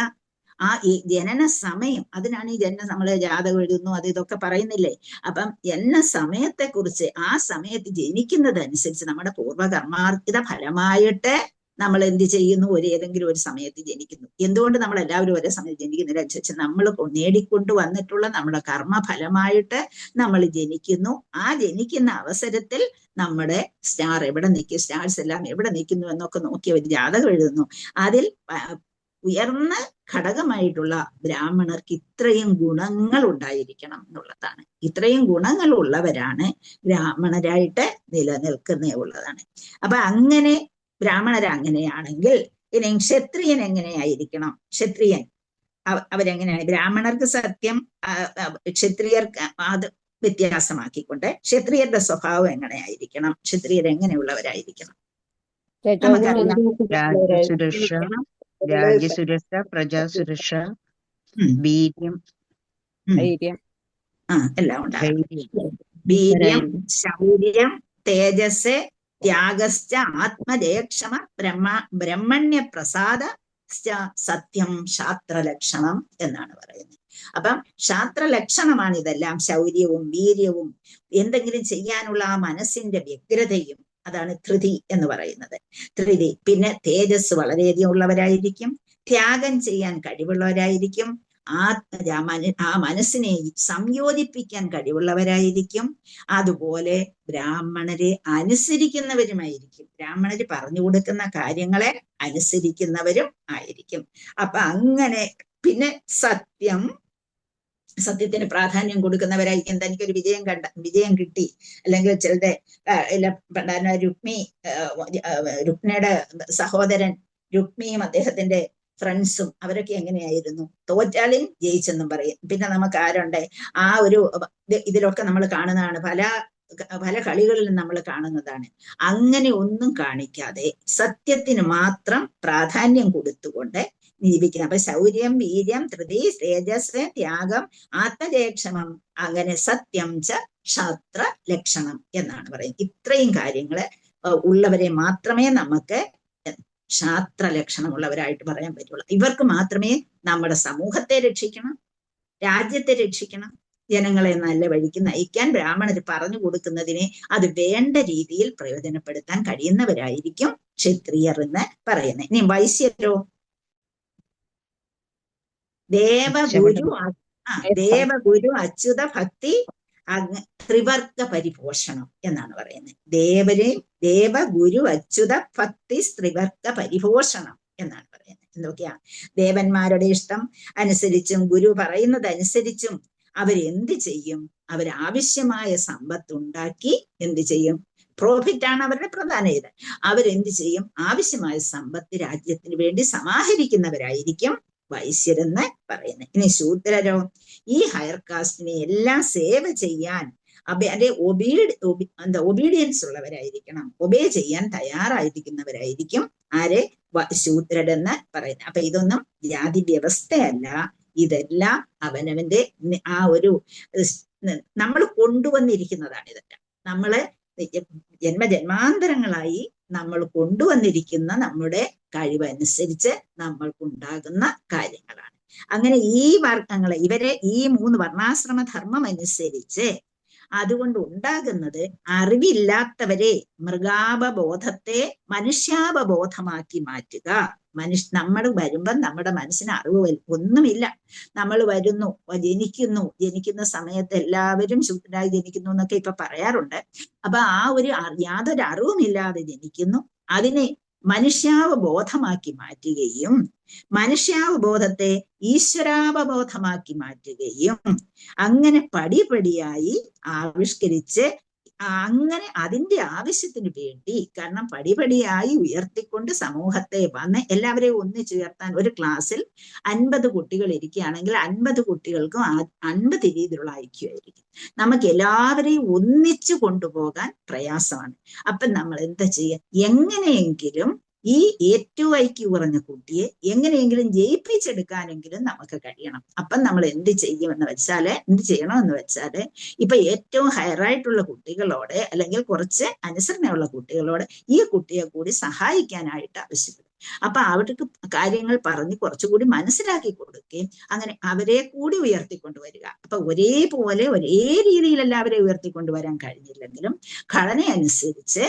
S1: ഈ ജനന സമയം, അതിനാണ് ഈ നമ്മള് ജാതകം എഴുതുന്നു അത് ഇതൊക്കെ പറയുന്നില്ലേ. അപ്പം ജനന സമയത്തെ കുറിച്ച്, ആ സമയത്ത് ജനിക്കുന്നതനുസരിച്ച് നമ്മുടെ പൂർവ്വകർമാർജിത ഫലമായിട്ട് നമ്മൾ എന്ത് ചെയ്യുന്നു? ഏതെങ്കിലും ഒരു സമയത്ത് ജനിക്കുന്നു. എന്തുകൊണ്ട് നമ്മൾ എല്ലാവരും ഒരേ സമയത്ത് ജനിക്കുന്നതിനനുസരിച്ച് നമ്മൾ നേടിക്കൊണ്ട് വന്നിട്ടുള്ള നമ്മുടെ കർമ്മഫലമായിട്ട് നമ്മൾ ജനിക്കുന്നു. ആ ജനിക്കുന്ന അവസരത്തിൽ നമ്മുടെ സ്റ്റാർ എവിടെ നിൽക്കും, സ്റ്റാർസ് എല്ലാം എവിടെ നിൽക്കുന്നു എന്നൊക്കെ നോക്കി ഒരു ജാതകം എഴുതുന്നു. അതിൽ ഉയർന്ന ഘടകമായിട്ടുള്ള ബ്രാഹ്മണർക്ക് ഇത്രയും ഗുണങ്ങൾ ഉണ്ടായിരിക്കണം എന്നുള്ളതാണ്. ഇത്രയും ഗുണങ്ങൾ ഉള്ളവരാണ് ബ്രാഹ്മണരായിട്ട് നിലനിൽക്കുന്നതാണ്. അപ്പൊ അങ്ങനെ ബ്രാഹ്മണരങ്ങനെയാണെങ്കിൽ ഇനി ക്ഷത്രിയൻ എങ്ങനെയായിരിക്കണം? ക്ഷത്രിയൻ അവരെങ്ങനെയാണ്? ബ്രാഹ്മണർക്ക് സത്യം, ക്ഷത്രിയർക്ക് അത് വ്യത്യാസമാക്കിക്കൊണ്ട് ക്ഷത്രിയരുടെ സ്വഭാവം എങ്ങനെയായിരിക്കണം? ക്ഷത്രിയർ എങ്ങനെയുള്ളവരായിരിക്കണം? നമുക്കറിയാം,
S7: രാജ്യസുരക്ഷ, പ്രജാസുരക്ഷ, വീര്യം,
S1: എല്ലാം ഉണ്ടാകും. വീര്യം, ശൗര്യം, തേജസ്, ത്യാഗശ്ച, ആത്മജയക്ഷമ, ബ്രഹ്മണ്യ പ്രസാദ, സത്യം, ശാസ്ത്രലക്ഷണം എന്നാണ് പറയുന്നത്. അപ്പം ശാസ്ത്രലക്ഷണമാണ് ഇതെല്ലാം. ശൗര്യവും വീര്യവും എന്തെങ്കിലും ചെയ്യാനുള്ള ആ മനസ്സിന്റെ വ്യഗ്രതയും, അതാണ് ധൃതി എന്ന് പറയുന്നത്. ധൃതി. പിന്നെ തേജസ് വളരെയധികം ഉള്ളവരായിരിക്കും, ത്യാഗം ചെയ്യാൻ കഴിവുള്ളവരായിരിക്കും, ആ മനസ്സിനെ സംയോജിപ്പിക്കാൻ കഴിവുള്ളവരായിരിക്കും. അതുപോലെ ബ്രാഹ്മണരെ അനുസരിക്കുന്നവരുമായിരിക്കും. ബ്രാഹ്മണര് പറഞ്ഞു കൊടുക്കുന്ന കാര്യങ്ങളെ അനുസരിക്കുന്നവരും ആയിരിക്കും. അപ്പൊ അങ്ങനെ പിന്നെ സത്യത്തിന് പ്രാധാന്യം കൊടുക്കുന്നവരായിരിക്കും. തനിക്കൊരു വിജയം കിട്ടി, അല്ലെങ്കിൽ ചിലരുടെ രുക്മിണിയുടെ സഹോദരൻ രുക്മിയും അദ്ദേഹത്തിന്റെ ഫ്രണ്ട്സും അവരൊക്കെ എങ്ങനെയായിരുന്നു? തോറ്റാലും ജയിച്ചെന്നും പറയും. പിന്നെ നമുക്ക് ആരുണ്ട്? ആ ഒരു ഇതിലൊക്കെ നമ്മൾ കാണുന്നതാണ്, പല കളികളിലും നമ്മൾ കാണുന്നതാണ്. അങ്ങനെ ഒന്നും കാണിക്കാതെ സത്യത്തിന് മാത്രം പ്രാധാന്യം കൊടുത്തുകൊണ്ട് ജീവിക്കണം. അപ്പൊ ശൗര്യം, വീര്യം, ധൃതി, തേജസ്, ത്യാഗം, ആത്മജയക്ഷമം, അങ്ങനെ സത്യം ച ക്ഷാത്ര ലക്ഷണം എന്നാണ് പറയുന്നത്. ഇത്രയും കാര്യങ്ങള് ഉള്ളവരെ മാത്രമേ നമുക്ക് ക്ഷാത്ര ലക്ഷണമുള്ളവരായിട്ട് പറയാൻ പറ്റുള്ളൂ. ഇവർക്ക് മാത്രമേ നമ്മുടെ സമൂഹത്തെ രക്ഷിക്കണം, രാജ്യത്തെ രക്ഷിക്കണം, ജനങ്ങളെ നല്ല വഴിക്ക് നയിക്കാൻ ബ്രാഹ്മണർ പറഞ്ഞു കൊടുക്കുന്നതിനെ അത് വേണ്ട രീതിയിൽ പ്രയോജനപ്പെടുത്താൻ കഴിയുന്നവരായിരിക്കും ക്ഷത്രിയർ എന്ന് പറയുന്നത്. ഇനി വൈശ്യരോ? ദേവഗുരു അച്യുത ഭക്തി ത്രിവർഗ പരിപോഷണം എന്നാണ് പറയുന്നത്. ദേവഗുരു അച്യുത ഭക്തി ത്രിവർഗ പരിപോഷണം എന്നാണ് പറയുന്നത്. എന്തൊക്കെയാ? ദേവന്മാരുടെ ഇഷ്ടം അനുസരിച്ചും ഗുരു പറയുന്നത് അനുസരിച്ചും അവരെന്ത് ചെയ്യും? അവരാവശ്യമായ സമ്പത്ത് ഉണ്ടാക്കി എന്ത് ചെയ്യും? പ്രോഫിറ്റ് ആണ് അവരുടെ പ്രധാന ഇത്. അവരെന്ത് ചെയ്യും? ആവശ്യമായ സമ്പത്ത് രാജ്യത്തിന് വേണ്ടി സമാഹരിക്കുന്നവരായിരിക്കും വൈശ്യരെന്ന് പറയുന്നത്. ഇനി ശൂദ്രരോ? ഈ ഹയർ കാസ്റ്റിനെ എല്ലാം സേവ ചെയ്യാൻ ഒബീഡിയൻസ് ഉള്ളവരായിരിക്കണം, ഒബേ ചെയ്യാൻ തയ്യാറായിരിക്കുന്നവരായിരിക്കും ആരെ? ശൂദ്രരെന്ന് പറയുന്നത്. അപ്പൊ ഇതൊന്നും ജാതി വ്യവസ്ഥയല്ല, ഇതെല്ലാം അവനവന്റെ ആ ഒരു നമ്മൾ കൊണ്ടുവന്നിരിക്കുന്നതാണ്. ഇതെല്ലാം നമ്മള് ജന്മജന്മാന്തരങ്ങളായി നമ്മൾ കൊണ്ടുവന്നിരിക്കുന്ന നമ്മുടെ കഴിവനുസരിച്ച് നമ്മൾക്കുണ്ടാകുന്ന കാര്യങ്ങളാണ്. അങ്ങനെ ഈ വർഗങ്ങളെ ഈ 3 വർണ്ണാശ്രമ ധർമ്മം അനുസരിച്ച് അതുകൊണ്ട് ഉണ്ടാകുന്നത് അറിവില്ലാത്തവരെ മൃഗാവബോധത്തെ മനുഷ്യാവബോധമാക്കി മാറ്റുക. നമ്മൾ വരുമ്പം നമ്മുടെ മനസ്സിന് അറിവ് ഒന്നുമില്ല. നമ്മൾ വരുന്നു, ജനിക്കുന്ന സമയത്ത് എല്ലാവരും ശൂദ്രരായി ജനിക്കുന്നു എന്നൊക്കെ ഇപ്പൊ പറയാറുണ്ട്. അപ്പൊ ആ ഒരു യാതൊരു അറിവുമില്ലാതെ ജനിക്കുന്നു. അതിനെ മനുഷ്യാവബോധമാക്കി മാറ്റുകയും മനുഷ്യാവബോധത്തെ ഈശ്വരാവബോധമാക്കി മാറ്റുകയും അങ്ങനെ പടിപടിയായി ആവിഷ്കരിച്ച് അങ്ങനെ അതിന്റെ ആവശ്യത്തിന് വേണ്ടി, കാരണം പടിപടിയായി ഉയർത്തിക്കൊണ്ട് സമൂഹത്തെ വന്ന് എല്ലാവരെയും ഒന്നിച്ചുയർത്താൻ, ഒരു ക്ലാസ്സിൽ 50 കുട്ടികൾ ഇരിക്കുകയാണെങ്കിൽ 50 കുട്ടികൾക്കും 50 രീതിയിലുള്ള ഐക്യമായിരിക്കും. നമുക്ക് എല്ലാവരെയും ഒന്നിച്ചു കൊണ്ടുപോകാൻ പ്രയാസമാണ്. അപ്പം നമ്മൾ എന്താ ചെയ്യുക? എങ്ങനെയെങ്കിലും ഈ ഏറ്റവും ഐക്യം കുറഞ്ഞ കുട്ടിയെ എങ്ങനെയെങ്കിലും ജയിപ്പിച്ചെടുക്കാനെങ്കിലും നമുക്ക് കഴിയണം. അപ്പം നമ്മൾ എന്ത് ചെയ്യണമെന്ന് വെച്ചാല് ഇപ്പൊ ഏറ്റവും ഹയറായിട്ടുള്ള കുട്ടികളോട് അല്ലെങ്കിൽ കുറച്ച് അനുസരണയുള്ള കുട്ടികളോട് ഈ കുട്ടിയെ കൂടി സഹായിക്കാനായിട്ട് ആവശ്യപ്പെടും. അപ്പൊ അവർക്ക് കാര്യങ്ങൾ പറഞ്ഞ് കുറച്ചുകൂടി മനസ്സിലാക്കി കൊടുക്കുകയും അങ്ങനെ അവരെ കൂടി ഉയർത്തിക്കൊണ്ടുവരിക. അപ്പൊ ഒരേപോലെ ഒരേ രീതിയിൽ എല്ലാവരെയും ഉയർത്തിക്കൊണ്ടുവരാൻ കഴിഞ്ഞില്ലെങ്കിലും ഘടന അനുസരിച്ച്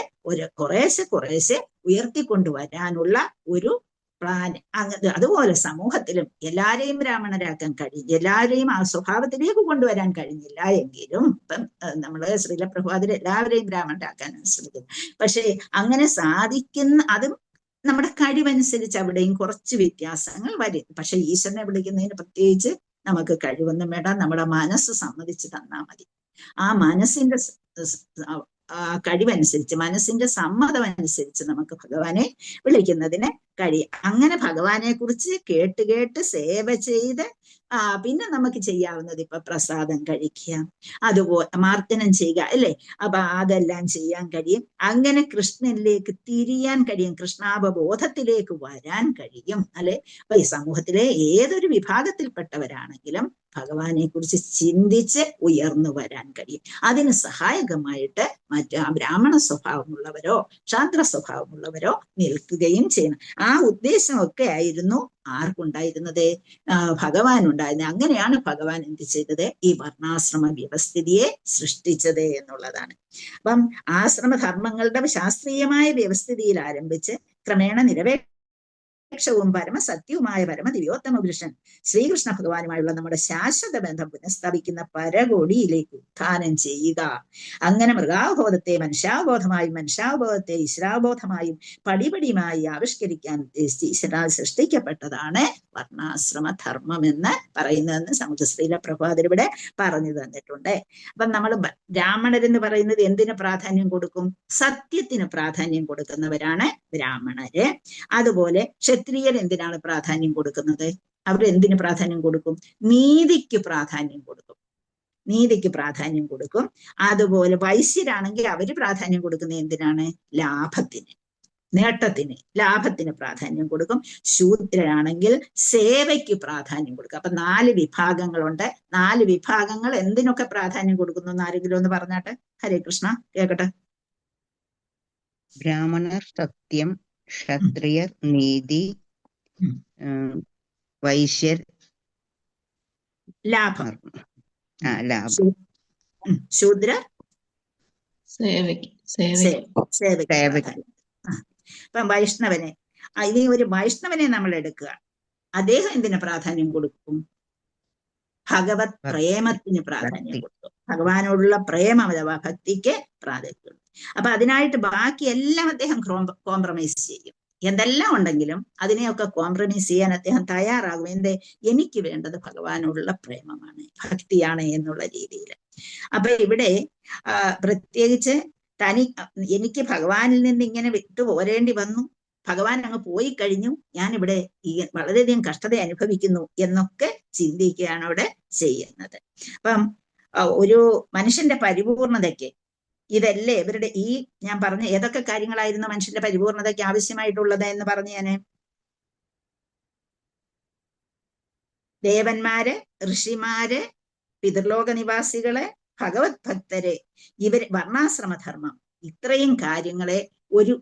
S1: കുറേശ്ശെ ഉയർത്തിക്കൊണ്ടുവരാനുള്ള ഒരു പ്ലാൻ, അതുപോലെ സമൂഹത്തിലും എല്ലാരെയും ബ്രാഹ്മണരാക്കാൻ കഴിയും, എല്ലാവരെയും ആ സ്വഭാവത്തിലേക്ക് കൊണ്ടുവരാൻ കഴിഞ്ഞില്ല എങ്കിലും ഇപ്പം നമ്മള് ശ്രീല പ്രഭാതിൽ എല്ലാവരെയും ബ്രാഹ്മണരാക്കാൻ ശ്രമിക്കുന്നു. പക്ഷെ അങ്ങനെ അതും നമ്മുടെ കഴിവനുസരിച്ച് അവിടെയും കുറച്ച് വ്യത്യാസങ്ങൾ വരും. പക്ഷെ ഈശ്വരനെ വിളിക്കുന്നതിന് പ്രത്യേകിച്ച് നമുക്ക് കഴിവൊന്നും വേണ്ട, നമ്മുടെ മനസ്സ് സമ്മതിച്ച് തന്നാൽ മതി. ആ മനസ്സിന്റെ കഴിവനുസരിച്ച്, മനസ്സിന്റെ സമ്മതം അനുസരിച്ച് നമുക്ക് ഭഗവാനെ വിളിക്കുന്നതിന് കഴിയും. അങ്ങനെ ഭഗവാനെ കുറിച്ച് കേട്ട് സേവ ചെയ്ത് പിന്നെ നമുക്ക് ചെയ്യാവുന്നത് ഇപ്പൊ പ്രസാദം കഴിക്കുക, അതുപോലെ മാർത്തനം ചെയ്യുക, അല്ലേ? അപ്പൊ അതെല്ലാം ചെയ്യാൻ കഴിയും. അങ്ങനെ കൃഷ്ണനിലേക്ക് തിരിയാൻ കഴിയും, കൃഷ്ണാവബോധത്തിലേക്ക് വരാൻ കഴിയും, അല്ലെ? അപ്പൊ ഈ സമൂഹത്തിലെ ഏതൊരു വിഭാഗത്തിൽപ്പെട്ടവരാണെങ്കിലും ഭഗവാനെ കുറിച്ച് ചിന്തിച്ച് ഉയർന്നു വരാൻ കഴിയും. അതിന് സഹായകമായിട്ട് മറ്റ് ബ്രാഹ്മണ സ്വഭാവമുള്ളവരോ ക്ഷാത്ര സ്വഭാവമുള്ളവരോ നിൽക്കുകയും ചെയ്യണം. ആ ഉദ്ദേശമൊക്കെ ആയിരുന്നു ആർക്കുണ്ടായിരുന്നത്? ഭഗവാൻ ഉണ്ടായിരുന്നത്. അങ്ങനെയാണ് ഭഗവാൻ എന്ത് ചെയ്തത്? ഈ വർണ്ണാശ്രമ വ്യവസ്ഥിതിയെ സൃഷ്ടിച്ചത് എന്നുള്ളതാണ്. അപ്പം ആശ്രമധർമ്മങ്ങളുടെ ശാസ്ത്രീയമായ വ്യവസ്ഥിതിയിൽ ആരംഭിച്ച് ക്രമേണ നിരപേക്ഷവും പരമസത്യവുമായ പരമദിവ്യോത്തമ പുരുഷൻ ശ്രീകൃഷ്ണ ഭഗവാനുമായുള്ള നമ്മുടെ ശാശ്വത ബന്ധം പുനഃസ്ഥാപിക്കുന്ന പരകോടിയിലേക്ക് ഉത്ഥാനം ചെയ്യുക. അങ്ങനെ മൃഗാവബോധത്തെ മനുഷ്യാവബോധമായും മനുഷ്യാവബോധത്തെ ഈശ്വരാവബോധമായും പടിപടിയുമായി ആവിഷ്കരിക്കാൻ ഉദ്ദേശിച്ച് ഈശ്വരാൽ സൃഷ്ടിക്കപ്പെട്ടതാണ് വർണ്ണാശ്രമധർമ്മം എന്ന് പറയുന്നതെന്ന് നമുക്ക് ശ്രീല പ്രഭാതർ ഇവിടെ പറഞ്ഞു തന്നിട്ടുണ്ട്. അപ്പം നമ്മൾ ബ്രാഹ്മണരെന്ന് പറയുന്നത് എന്തിന് പ്രാധാന്യം കൊടുക്കും? സത്യത്തിന് പ്രാധാന്യം കൊടുക്കുന്നവരാണ് ബ്രാഹ്മണര്. അതുപോലെ ക്ഷത്രിയർ എന്തിനാണ് പ്രാധാന്യം കൊടുക്കുന്നത്? അവർ എന്തിന് പ്രാധാന്യം കൊടുക്കും? നീതിക്ക് പ്രാധാന്യം കൊടുക്കും. അതുപോലെ വൈശ്യരാണെങ്കിൽ അവര് പ്രാധാന്യം കൊടുക്കുന്നത് എന്തിനാണ്? ലാഭത്തിന് പ്രാധാന്യം കൊടുക്കും. ശൂദ്രരാണെങ്കിൽ സേവയ്ക്ക് പ്രാധാന്യം കൊടുക്കും. അപ്പൊ 4 വിഭാഗങ്ങളുണ്ട്. 4 വിഭാഗങ്ങൾ എന്തിനൊക്കെ പ്രാധാന്യം കൊടുക്കുന്നു എന്ന് ആരെങ്കിലും ഒന്ന് പറഞ്ഞാട്ടെ. ഹരേ കൃഷ്ണ, കേക്കട്ടെ.
S7: ബ്രാഹ്മണർ സത്യം, ക്ഷത്രിയർ നീതി, വൈശ്യർ
S1: ലാഭം, ശൂദ്ര സേവയ്ക്ക്. ഇപ്പം വൈഷ്ണവനെ, ഇനി ഒരു വൈഷ്ണവനെ നമ്മൾ എടുക്കുക, അദ്ദേഹം എന്തിനു പ്രാധാന്യം കൊടുക്കും? ഭഗവത് പ്രേമത്തിന് പ്രാധാന്യം കൊടുക്കും. ഭഗവാനോടുള്ള പ്രേമം അഥവാ ഭക്തിക്ക് പ്രാധാന്യം കൊടുക്കും. അപ്പൊ അതിനായിട്ട് ബാക്കി എല്ലാം അദ്ദേഹം കോംപ്രമൈസ് ചെയ്യും. എന്തെല്ലാം ഉണ്ടെങ്കിലും അതിനെയൊക്കെ കോംപ്രമൈസ് ചെയ്യാൻ അദ്ദേഹം തയ്യാറാകും. എനിക്ക് വേണ്ടത് ഭഗവാനോടുള്ള പ്രേമമാണ്, ഭക്തിയാണ് എന്നുള്ള രീതിയിൽ. അപ്പൊ ഇവിടെ പ്രത്യേകിച്ച് എനിക്ക് ഭഗവാനിൽ നിന്ന് ഇങ്ങനെ വിട്ടു പോരേണ്ടി വന്നു, ഭഗവാൻ അങ്ങ് പോയി കഴിഞ്ഞു, ഞാനിവിടെ വളരെയധികം കഷ്ടത അനുഭവിക്കുന്നു എന്നൊക്കെ ചിന്തിക്കുകയാണ് അവിടെ ചെയ്യുന്നത്. അപ്പം ഒരു മനുഷ്യന്റെ പരിപൂർണതയ്ക്ക് ഇതല്ലേ ഇവരുടെ ഞാൻ പറഞ്ഞ ഏതൊക്കെ കാര്യങ്ങളായിരുന്നു മനുഷ്യന്റെ പരിപൂർണതയ്ക്ക് ആവശ്യമായിട്ടുള്ളത് എന്ന് പറഞ്ഞു ഞാന്? ദേവന്മാര്, ഋഷിമാര്, പിതൃലോക നിവാസികള്, ഭഗവത് ഭക്തര്, ഇവര് വർണ്ണാശ്രമധർമ്മം, ഇത്രയും കാര്യങ്ങളെ ഒരു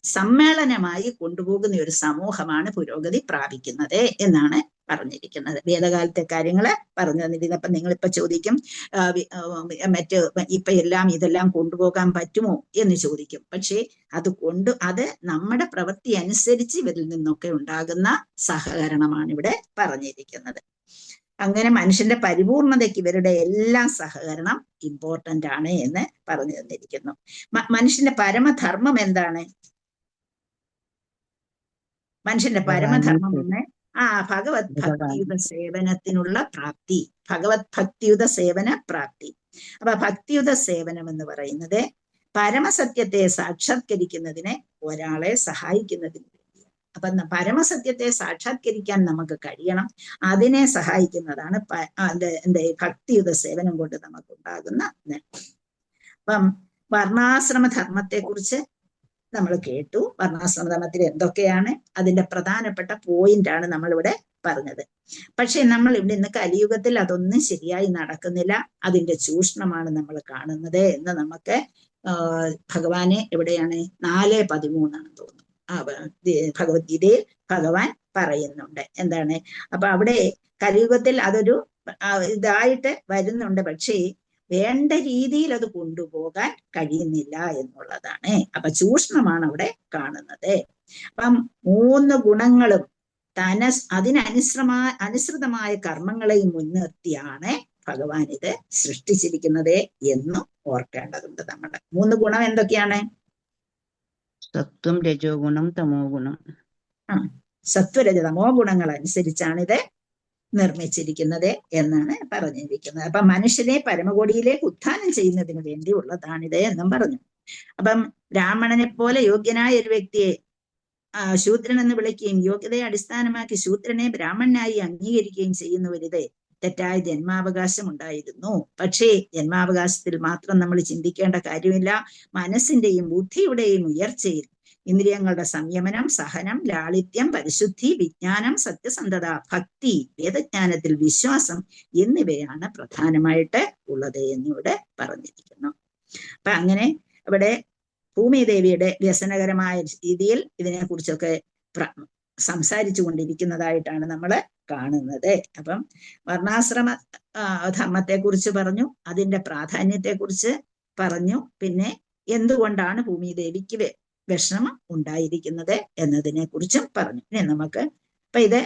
S1: സമ്മേളനമായി കൊണ്ടുപോകുന്ന ഒരു സമൂഹമാണ് പുരോഗതി പ്രാപിക്കുന്നത് എന്നാണ് പറഞ്ഞിരിക്കുന്നത്. വേദകാലത്തെ കാര്യങ്ങള് പറഞ്ഞു തന്നിരിക്കുന്നത്. അപ്പൊ നിങ്ങളിപ്പോ ചോദിക്കും, ഇതെല്ലാം കൊണ്ടുപോകാൻ പറ്റുമോ എന്ന് ചോദിക്കും. പക്ഷേ അത് നമ്മുടെ പ്രവൃത്തി അനുസരിച്ച് ഇവരിൽ നിന്നൊക്കെ ഉണ്ടാകുന്ന സഹകരണമാണ് ഇവിടെ പറഞ്ഞിരിക്കുന്നത്. അങ്ങനെ മനുഷ്യന്റെ പരിപൂർണതയ്ക്ക് ഇവരുടെ എല്ലാം സഹകരണം ഇമ്പോർട്ടന്റ് ആണ് എന്ന് പറഞ്ഞു തന്നിരിക്കുന്നു. മനുഷ്യന്റെ പരമധർമ്മം എന്താണ്? മനുഷ്യന്റെ പരമധർമ്മം എന്ന് ഭഗവത് ഭക്തിയുത സേവനത്തിനുള്ള പ്രാപ്തി, ഭഗവത് ഭക്തിയുത സേവന പ്രാപ്തി. അപ്പൊ ഭക്തിയുത സേവനം എന്ന് പറയുന്നത് പരമസത്യത്തെ സാക്ഷാത്കരിക്കുന്നതിന് ഒരാളെ സഹായിക്കുന്നതിന് വേണ്ടിയാണ്. അപ്പൊ പരമസത്യത്തെ സാക്ഷാത്കരിക്കാൻ നമുക്ക് കഴിയണം. അതിനെ സഹായിക്കുന്നതാണ് ഭക്തിയുത സേവനം കൊണ്ട് നമുക്കുണ്ടാകുന്ന നേട്ടം. അപ്പം വർണ്ണാശ്രമധർമ്മത്തെ കുറിച്ച് നമ്മൾ കേട്ടു. വർണ്ണാശ്രമധർമ്മത്തിൽ എന്തൊക്കെയാണ് അതിന്റെ പ്രധാനപ്പെട്ട പോയിന്റാണ് നമ്മളിവിടെ പറഞ്ഞത്. പക്ഷെ നമ്മൾ ഇവിടെ ഇന്ന് കലിയുഗത്തിൽ അതൊന്നും ശരിയായി നടക്കുന്നില്ല. അതിന്റെ ചൂഷണമാണ് നമ്മൾ കാണുന്നത് എന്ന് നമുക്ക് ഭഗവാന് എവിടെയാണ് 4:13 തോന്നുന്നു ഭഗവത്ഗീതയിൽ ഭഗവാൻ പറയുന്നുണ്ട്. എന്താണ്? അപ്പൊ അവിടെ കലിയുഗത്തിൽ അതൊരു ഇതായിട്ട് വരുന്നുണ്ട്. പക്ഷേ വേണ്ട രീതിയിൽ അത് കൊണ്ടുപോകാൻ കഴിയുന്നില്ല എന്നുള്ളതാണ്. അപ്പൊ ചൂഷണമാണ് അവിടെ കാണുന്നത്. അപ്പം 3 ഗുണങ്ങളും അനുസൃതമായ കർമ്മങ്ങളെയും മുൻനിർത്തിയാണ് ഭഗവാൻ ഇത് സൃഷ്ടിച്ചിരിക്കുന്നത് എന്ന് ഓർക്കേണ്ടതുണ്ട്. നമ്മുടെ 3 ഗുണം എന്തൊക്കെയാണ്?
S7: സത്വം, രജോ ഗുണം, തമോ ഗുണം.
S1: സത്വരജ തമോ ഗുണങ്ങൾ അനുസരിച്ചാണ് ഇത് നിർമ്മിച്ചിരിക്കുന്നത് എന്നാണ് പറഞ്ഞിരിക്കുന്നത്. അപ്പൊ മനുഷ്യനെ പരമകോടിയിലേക്ക് ഉത്ഥാനം ചെയ്യുന്നതിന് വേണ്ടിയുള്ളതാണിത് എന്നും പറഞ്ഞു. അപ്പം ബ്രാഹ്മണനെ പോലെ യോഗ്യനായ ഒരു വ്യക്തിയെ ശൂദ്രൻ എന്ന് വിളിക്കുകയും യോഗ്യതയെ അടിസ്ഥാനമാക്കി ശൂദ്രനെ ബ്രാഹ്മണനായി അംഗീകരിക്കുകയും ചെയ്യുന്നവരിത് തെറ്റായ ജന്മാവകാശം ഉണ്ടായിരുന്നു. പക്ഷേ ജന്മാവകാശത്തിൽ മാത്രം നമ്മൾ ചിന്തിക്കേണ്ട കാര്യമില്ല. മനസ്സിന്റെയും ബുദ്ധിയുടെയും ഉയർച്ചയിൽ ഇന്ദ്രിയങ്ങളുടെ സംയമനം, സഹനം, ലാളിത്യം, പരിശുദ്ധി, വിജ്ഞാനം, സത്യസന്ധത, ഭക്തി, വേദജ്ഞാനത്തിൽ വിശ്വാസം എന്നിവയാണ് പ്രധാനമായിട്ട് ഉള്ളത് എന്നിവിടെ പറഞ്ഞിരിക്കുന്നു. അപ്പൊ അങ്ങനെ ഇവിടെ ഭൂമിദേവിയുടെ വ്യസനകരമായ രീതിയിൽ ഇതിനെക്കുറിച്ചൊക്കെ സംസാരിച്ചു കൊണ്ടിരിക്കുന്നതായിട്ടാണ് നമ്മൾ കാണുന്നത്. അപ്പം വർണ്ണാശ്രമ ധർമ്മത്തെക്കുറിച്ച് പറഞ്ഞു, അതിന്റെ പ്രാധാന്യത്തെക്കുറിച്ച് പറഞ്ഞു, പിന്നെ എന്തുകൊണ്ടാണ് ഭൂമിദേവിക്ക് വിഷമം ഉണ്ടായിരിക്കുന്നത് എന്നതിനെ കുറിച്ചും പറഞ്ഞു. ഇനി നമുക്ക് അപ്പൊ ഇത്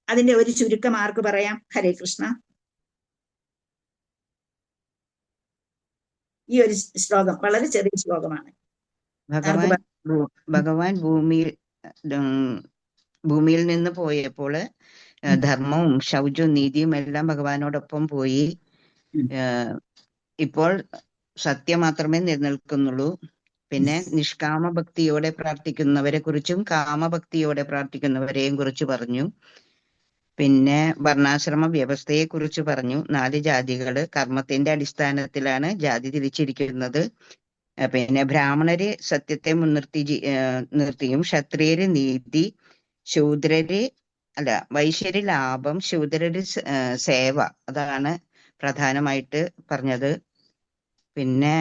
S1: അതിന്റെ ഒരു ചുരുക്കം ആർക്ക് പറയാം? ഹരേ കൃഷ്ണ. ഈ ഒരു ശ്ലോകം വളരെ ചെറിയ ശ്ലോകമാണ്.
S7: ഭഗവാൻ ഭൂമിയിൽ നിന്ന് പോയപ്പോൾ ധർമ്മവും ശൗചവും നീതിയും എല്ലാം ഭഗവാനോടൊപ്പം പോയി. ഇപ്പോൾ സത്യം മാത്രമേ നിലനിൽക്കുന്നുള്ളൂ. പിന്നെ നിഷ്കാമ ഭക്തിയോടെ പ്രാർത്ഥിക്കുന്നവരെ കുറിച്ചും കാമഭക്തിയോടെ പ്രാർത്ഥിക്കുന്നവരെയും കുറിച്ച് പറഞ്ഞു. പിന്നെ വർണ്ണാശ്രമ വ്യവസ്ഥയെ കുറിച്ച് പറഞ്ഞു. 4 ജാതികള് കർമ്മത്തിന്റെ അടിസ്ഥാനത്തിലാണ് ജാതി തിരിച്ചിരിക്കുന്നത്. പിന്നെ ബ്രാഹ്മണര് സത്യത്തെ നിർത്തിയും ക്ഷത്രിയര് നീതി, വൈശ്യര് ലാഭം, ശൂദ്രര് സേവ, അതാണ് പ്രധാനമായിട്ട് പറഞ്ഞത്. പിന്നെ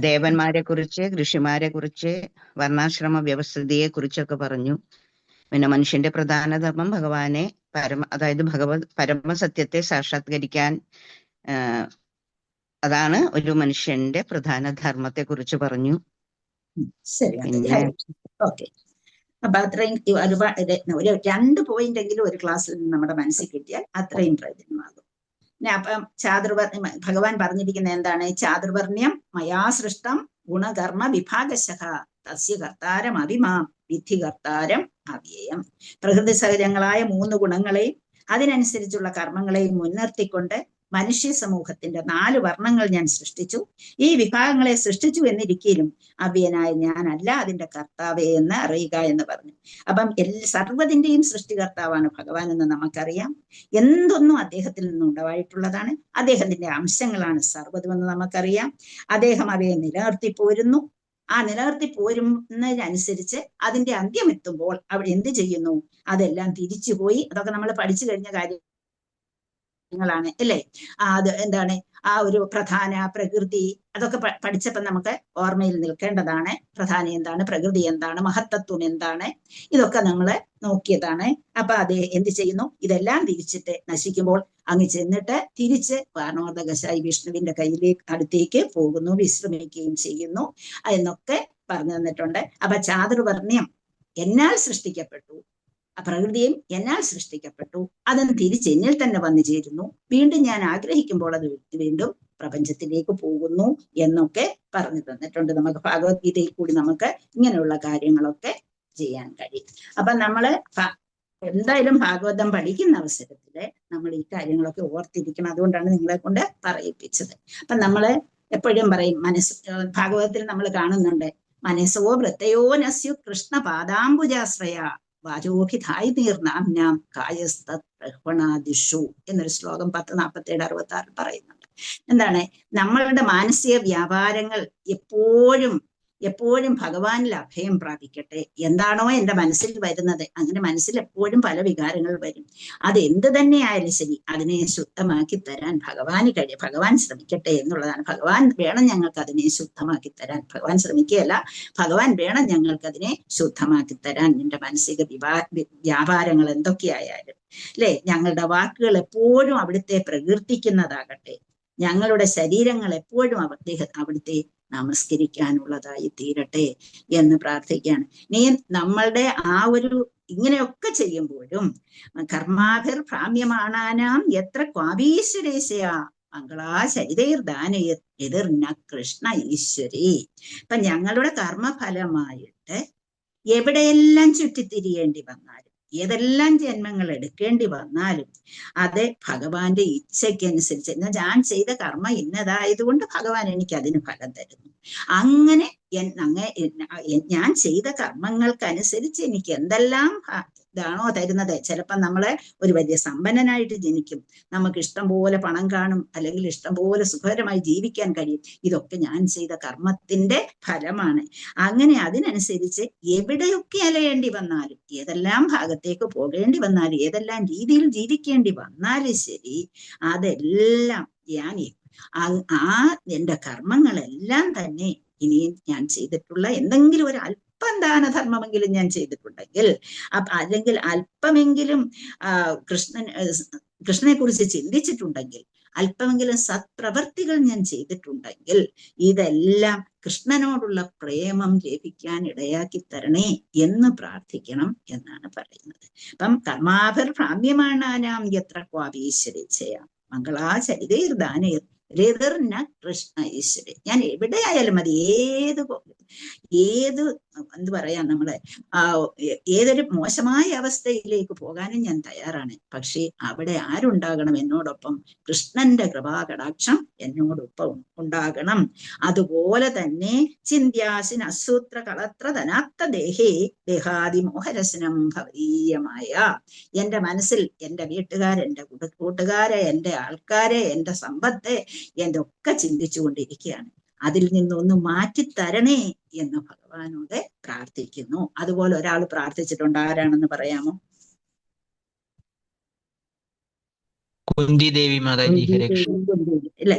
S7: ദേവന്മാരെ കുറിച്ച്, ഋഷിമാരെ കുറിച്ച്, വർണ്ണാശ്രമ വ്യവസ്ഥിതിയെ കുറിച്ചൊക്കെ പറഞ്ഞു. പിന്നെ മനുഷ്യന്റെ പ്രധാന ധർമ്മം ഭഗവാനെ അതായത് പരമസത്യത്തെ സാക്ഷാത്കരിക്കാൻ, അതാണ് ഒരു മനുഷ്യന്റെ പ്രധാന ധർമ്മത്തെ കുറിച്ച് പറഞ്ഞു.
S1: ശരി, ഓക്കെ. അപ്പൊ അത്രയും ഒരു 2 പോയിന്റ് എങ്കിലും ഒരു ക്ലാസ്സിൽ നമ്മുടെ മനസ്സിൽ കിട്ടിയാൽ അത്രയും പ്രയോജനമാകും. അപ്പം ഭഗവാൻ പറഞ്ഞിരിക്കുന്നത് എന്താണ്? ചാതുർവർണ്ണ്യം മയാ സൃഷ്ടം ഗുണകർമ്മ വിഭാഗശഃ തസ്യ കർത്താരം അഭിമാം വിധി കർത്താരം അവ്യയം. പ്രകൃതി സഹജങ്ങളായ 3 ഗുണങ്ങളെയും അതിനനുസരിച്ചുള്ള കർമ്മങ്ങളെയും മുൻനിർത്തിക്കൊണ്ട് മനുഷ്യ സമൂഹത്തിന്റെ 4 വർണ്ണങ്ങൾ ഞാൻ സൃഷ്ടിച്ചു. ഈ വിഭാഗങ്ങളെ സൃഷ്ടിച്ചു എന്നിരിക്കലും അവ്യനായ ഞാനല്ല അതിന്റെ കർത്താവേ എന്ന് അറിയുക എന്ന് പറഞ്ഞു. അപ്പം സർവ്വതിന്റെയും സൃഷ്ടികർത്താവാണ് ഭഗവാൻ എന്ന് നമുക്കറിയാം. എന്തൊന്നും അദ്ദേഹത്തിൽ നിന്നും ഉണ്ടായിട്ടുള്ളതാണ്. അദ്ദേഹത്തിന്റെ അംശങ്ങളാണ് സർവ്വതുമെന്ന് നമുക്കറിയാം. അദ്ദേഹം അവയെ നിലനിർത്തി പോരുന്നു. ആ നിലനിർത്തി പോരുന്നതിനനുസരിച്ച് അതിന്റെ അന്ത്യം എത്തുമ്പോൾ അവിടെ എന്ത് ചെയ്യുന്നു? അതെല്ലാം തിരിച്ചുപോയി. അതൊക്കെ നമ്മൾ പഠിച്ചു കഴിഞ്ഞ കാര്യങ്ങളാണ് അല്ലേ? അത് എന്താണ്? ആ ഒരു പ്രധാന, പ്രകൃതി, അതൊക്കെ പഠിച്ചപ്പോൾ നമുക്ക് ഓർമ്മയിൽ നിൽക്കേണ്ടതാണ്. പ്രധാനം എന്താണ്, പ്രകൃതി എന്താണ്, മഹത്തത്വം എന്താണ്, ഇതൊക്കെ നമ്മൾ നോക്കിയതാണ്. അപ്പൊ അത് എന്ത് ചെയ്യുന്നു? ഇതെല്ലാം തിരിച്ചിട്ട് നശിക്കുമ്പോൾ അങ്ങ് ചെന്നിട്ട് തിരിച്ച് വാർണോദകശായി വിഷ്ണുവിന്റെ അടുത്തേക്ക് പോകുന്നു, വിശ്രമിക്കുകയും ചെയ്യുന്നു എന്നൊക്കെ പറഞ്ഞു തന്നിട്ടുണ്ട്. അപ്പൊ ചാതുർവർണ്ണ്യം എന്നാൽ സൃഷ്ടിക്കപ്പെട്ടു, പ്രകൃതിയും എന്നാൽ സൃഷ്ടിക്കപ്പെട്ടു, അതും തിരിച്ച് എന്നിൽ തന്നെ വന്നു ചേരുന്നു. വീണ്ടും ഞാൻ ആഗ്രഹിക്കുമ്പോൾ അത് വീണ്ടും പ്രപഞ്ചത്തിലേക്ക് പോകുന്നു എന്നൊക്കെ പറഞ്ഞു തന്നിട്ടുണ്ട്. നമുക്ക് ഭഗവത്ഗീതയിൽ കൂടി നമുക്ക് ഇങ്ങനെയുള്ള കാര്യങ്ങളൊക്കെ ചെയ്യാൻ കഴിയും. അപ്പൊ നമ്മള് എന്തായാലും ഭാഗവതം പഠിക്കുന്ന അവസരത്തില് നമ്മൾ ഈ കാര്യങ്ങളൊക്കെ ഓർത്തിരിക്കണം. അതുകൊണ്ടാണ് നിങ്ങളെ കൊണ്ട് പറയിപ്പിച്ചത്. അപ്പൊ നമ്മള് എപ്പോഴും പറയും, ഭാഗവതത്തിൽ നമ്മൾ കാണുന്നുണ്ട്, മനസ്സോ വൃത്തയോ നസ്യു കൃഷ്ണ പാദാംബുജാശ്രയ വാചോഭിധായി തീർന്നാം കായസ്തൃഹണാദിഷു എന്നൊരു ശ്ലോകം 10:47-66 പറയുന്നുണ്ട്. എന്താണ്? നമ്മളുടെ മാനസിക വ്യാപാരങ്ങൾ എപ്പോഴും ഭഗവാനിൽ അഭയം പ്രാപിക്കട്ടെ. എന്താണോ എൻ്റെ മനസ്സിൽ വരുന്നത്, അങ്ങനെ മനസ്സിൽ എപ്പോഴും പല വികാരങ്ങൾ വരും. അത് എന്ത് തന്നെ ആയാലും ശരി, അതിനെ ശുദ്ധമാക്കി തരാൻ ഭഗവാൻ ശ്രമിക്കട്ടെ എന്നുള്ളതാണ്. ഭഗവാൻ വേണം ഞങ്ങൾക്ക് അതിനെ ശുദ്ധമാക്കി തരാൻ. ഭഗവാൻ ശ്രമിക്കുകയല്ല, ഭഗവാൻ വേണം ഞങ്ങൾക്ക് അതിനെ ശുദ്ധമാക്കി തരാൻ. എൻ്റെ മാനസിക വ്യാപാരങ്ങൾ എന്തൊക്കെയായാലും അല്ലെ, ഞങ്ങളുടെ വാക്കുകൾ എപ്പോഴും അവിടുത്തെ പ്രകീർത്തിക്കുന്നതാകട്ടെ, ഞങ്ങളുടെ ശരീരങ്ങൾ എപ്പോഴും അവിടുത്തെ നമസ്കരിക്കാനുള്ളതായി തീരട്ടെ എന്ന് പ്രാർത്ഥിക്കുകയാണ്. നീ നമ്മളുടെ ഇങ്ങനെയൊക്കെ ചെയ്യുമ്പോഴും കർമാഭിർ ഭ്രാമ്യമാണാനാം എത്ര ക്വാബീശ്വരേശയ മംഗളാചരിതൈർദാനയർ എതിർന്ന കൃഷ്ണ ഈശ്വരി. ഇപ്പൊ ഞങ്ങളുടെ കർമ്മഫലമായിട്ട് എവിടെയെല്ലാം ചുറ്റിത്തിരിയേണ്ടി വന്നാലും, ഏതെല്ലാം ജന്മങ്ങൾ എടുക്കേണ്ടി വന്നാലും അത് ഭഗവാന്റെ ഇച്ഛയ്ക്കനുസരിച്ച്, എന്നാൽ ഞാൻ ചെയ്ത കർമ്മ ഇന്നതായതുകൊണ്ട് ഭഗവാൻ എനിക്ക് അതിന് ഫലം തരുന്നു. അങ്ങനെ ഞാൻ ചെയ്ത കർമ്മങ്ങൾക്കനുസരിച്ച് എനിക്ക് എന്തെല്ലാം ഇതാണോ തരുന്നത്. ചിലപ്പോൾ നമ്മളെ ഒരു വലിയ സമ്പന്നനായിട്ട് ജനിക്കും, നമുക്ക് ഇഷ്ടം പോലെ പണം കാണും, അല്ലെങ്കിൽ ഇഷ്ടം പോലെ സുഖകരമായി ജീവിക്കാൻ കഴിയും. ഇതൊക്കെ ഞാൻ ചെയ്ത കർമ്മത്തിന്റെ ഫലമാണ്. അങ്ങനെ അതിനനുസരിച്ച് എവിടെയൊക്കെ അലയേണ്ടി വന്നാലും, ഏതെല്ലാം ഭാഗത്തേക്ക് പോകേണ്ടി വന്നാലും, ഏതെല്ലാം രീതിയിൽ ജീവിക്കേണ്ടി വന്നാലും ശരി, അതെല്ലാം എൻ്റെ കർമ്മങ്ങളെല്ലാം തന്നെ ഇനിയും ഞാൻ ചെയ്തിട്ടുള്ള എന്തെങ്കിലും ഒരു അല്പം ദാനധർമ്മമെങ്കിലും ഞാൻ ചെയ്തിട്ടുണ്ടെങ്കിൽ, അല്ലെങ്കിൽ അല്പമെങ്കിലും കൃഷ്ണനെ കുറിച്ച് ചിന്തിച്ചിട്ടുണ്ടെങ്കിൽ, അല്പമെങ്കിലും സത്പ്രവർത്തികൾ ഞാൻ ചെയ്തിട്ടുണ്ടെങ്കിൽ, ഇതെല്ലാം കൃഷ്ണനോടുള്ള പ്രേമം ലഭിക്കാൻ ഇടയാക്കി തരണേ എന്ന് പ്രാർത്ഥിക്കണം എന്നാണ് പറയുന്നത്. അപ്പം കർമാഭിർ ഭ്രാമ്യമാണാനാം എത്ര ക്വാബീശ്വരേച്ഛയ മംഗളാചരിതൈർദാനൈർ രതിർന കൃഷ്ണ ഈശ്വരി. ഞാൻ എവിടെയായാലും മതി, എന്ത് പറയാ, നമ്മളെ ഏതൊരു മോശമായ അവസ്ഥയിലേക്ക് പോകാനും ഞാൻ തയ്യാറാണ്. പക്ഷേ അവിടെ ആരുണ്ടാകണം എന്നോടൊപ്പം? കൃഷ്ണന്റെ കൃപാകടാക്ഷം എന്നോടൊപ്പം ഉണ്ടാകണം. അതുപോലെ തന്നെ ചിന്യാസിൻ അസൂത്ര കളത്ര ധനാത്ത ദേഹേ ദേഹാദിമോഹരസനം ഭവീയമായ എൻ്റെ മനസ്സിൽ എൻ്റെ വീട്ടുകാരെ, എൻ്റെ കൂട്ടുകാരെ, എൻ്റെ ആൾക്കാരെ, എൻ്റെ സമ്പത്തെ, എൻ്റെ ഒക്കെ ചിന്തിച്ചു കൊണ്ടിരിക്കുകയാണ്. അതിൽ നിന്നൊന്ന് മാറ്റിത്തരണേ എന്ന് ഭഗവാനോട് പ്രാർത്ഥിക്കുന്നു. അതുപോലെ ഒരാൾ പ്രാർത്ഥിച്ചിട്ടുണ്ട്. ആരാണെന്ന് പറയാമോ?
S8: കുന്തി ദേവി മാതാജി.
S1: അല്ലേ?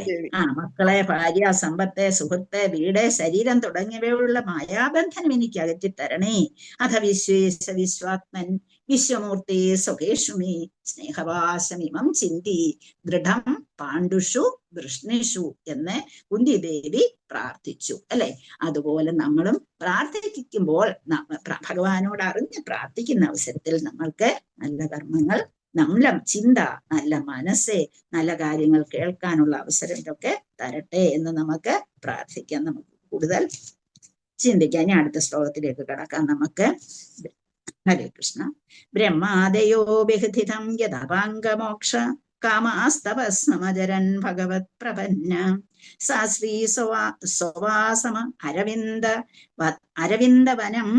S1: മക്കളെ, ഭാര്യ, സമ്പത്ത്, സുഹൃത്ത്, വീട്, ശരീരം തുടങ്ങിയവയുള്ള മായാബന്ധനം എനിക്ക് അകറ്റിത്തരണേ. അഥ വിശ്വേശ വിശ്വാത്മൻ വിശ്വമൂർത്തി സ്വകേഷുമി സ്നേഹവാസമിമം ചിന്തി ദൃഢം പാണ്ഡുഷു വൃഷ്ണിഷു എന്ന് കുന്തി ദേവി പ്രാർത്ഥിച്ചു. അല്ലെ? അതുപോലെ നമ്മളും പ്രാർത്ഥിക്കുമ്പോൾ, ഭഗവാനോട് അറിഞ്ഞ് പ്രാർത്ഥിക്കുന്ന അവസരത്തിൽ നമ്മൾക്ക് നല്ല കർമ്മങ്ങൾ, നല്ല ചിന്ത, നല്ല മനസ്സ്, നല്ല കാര്യങ്ങൾ കേൾക്കാനുള്ള അവസരം ഇതൊക്കെ തരട്ടെ എന്ന് നമുക്ക് പ്രാർത്ഥിക്കാം. നമുക്ക് കൂടുതൽ ചിന്തിക്കാം. ഇനി അടുത്ത ശ്ലോകത്തിലേക്ക് കടക്കാം നമുക്ക്. ഹരേ കൃഷ്ണ. ബ്രഹ്മാദയോ ബഹുധിതം യഥാപാംഗമോക്ഷ കാമാസ്തപസ്മജരൻ ഭഗവത് പ്രപന്ന സാ ശ്രീ സ്വവാസമ അരവിന്ദവനം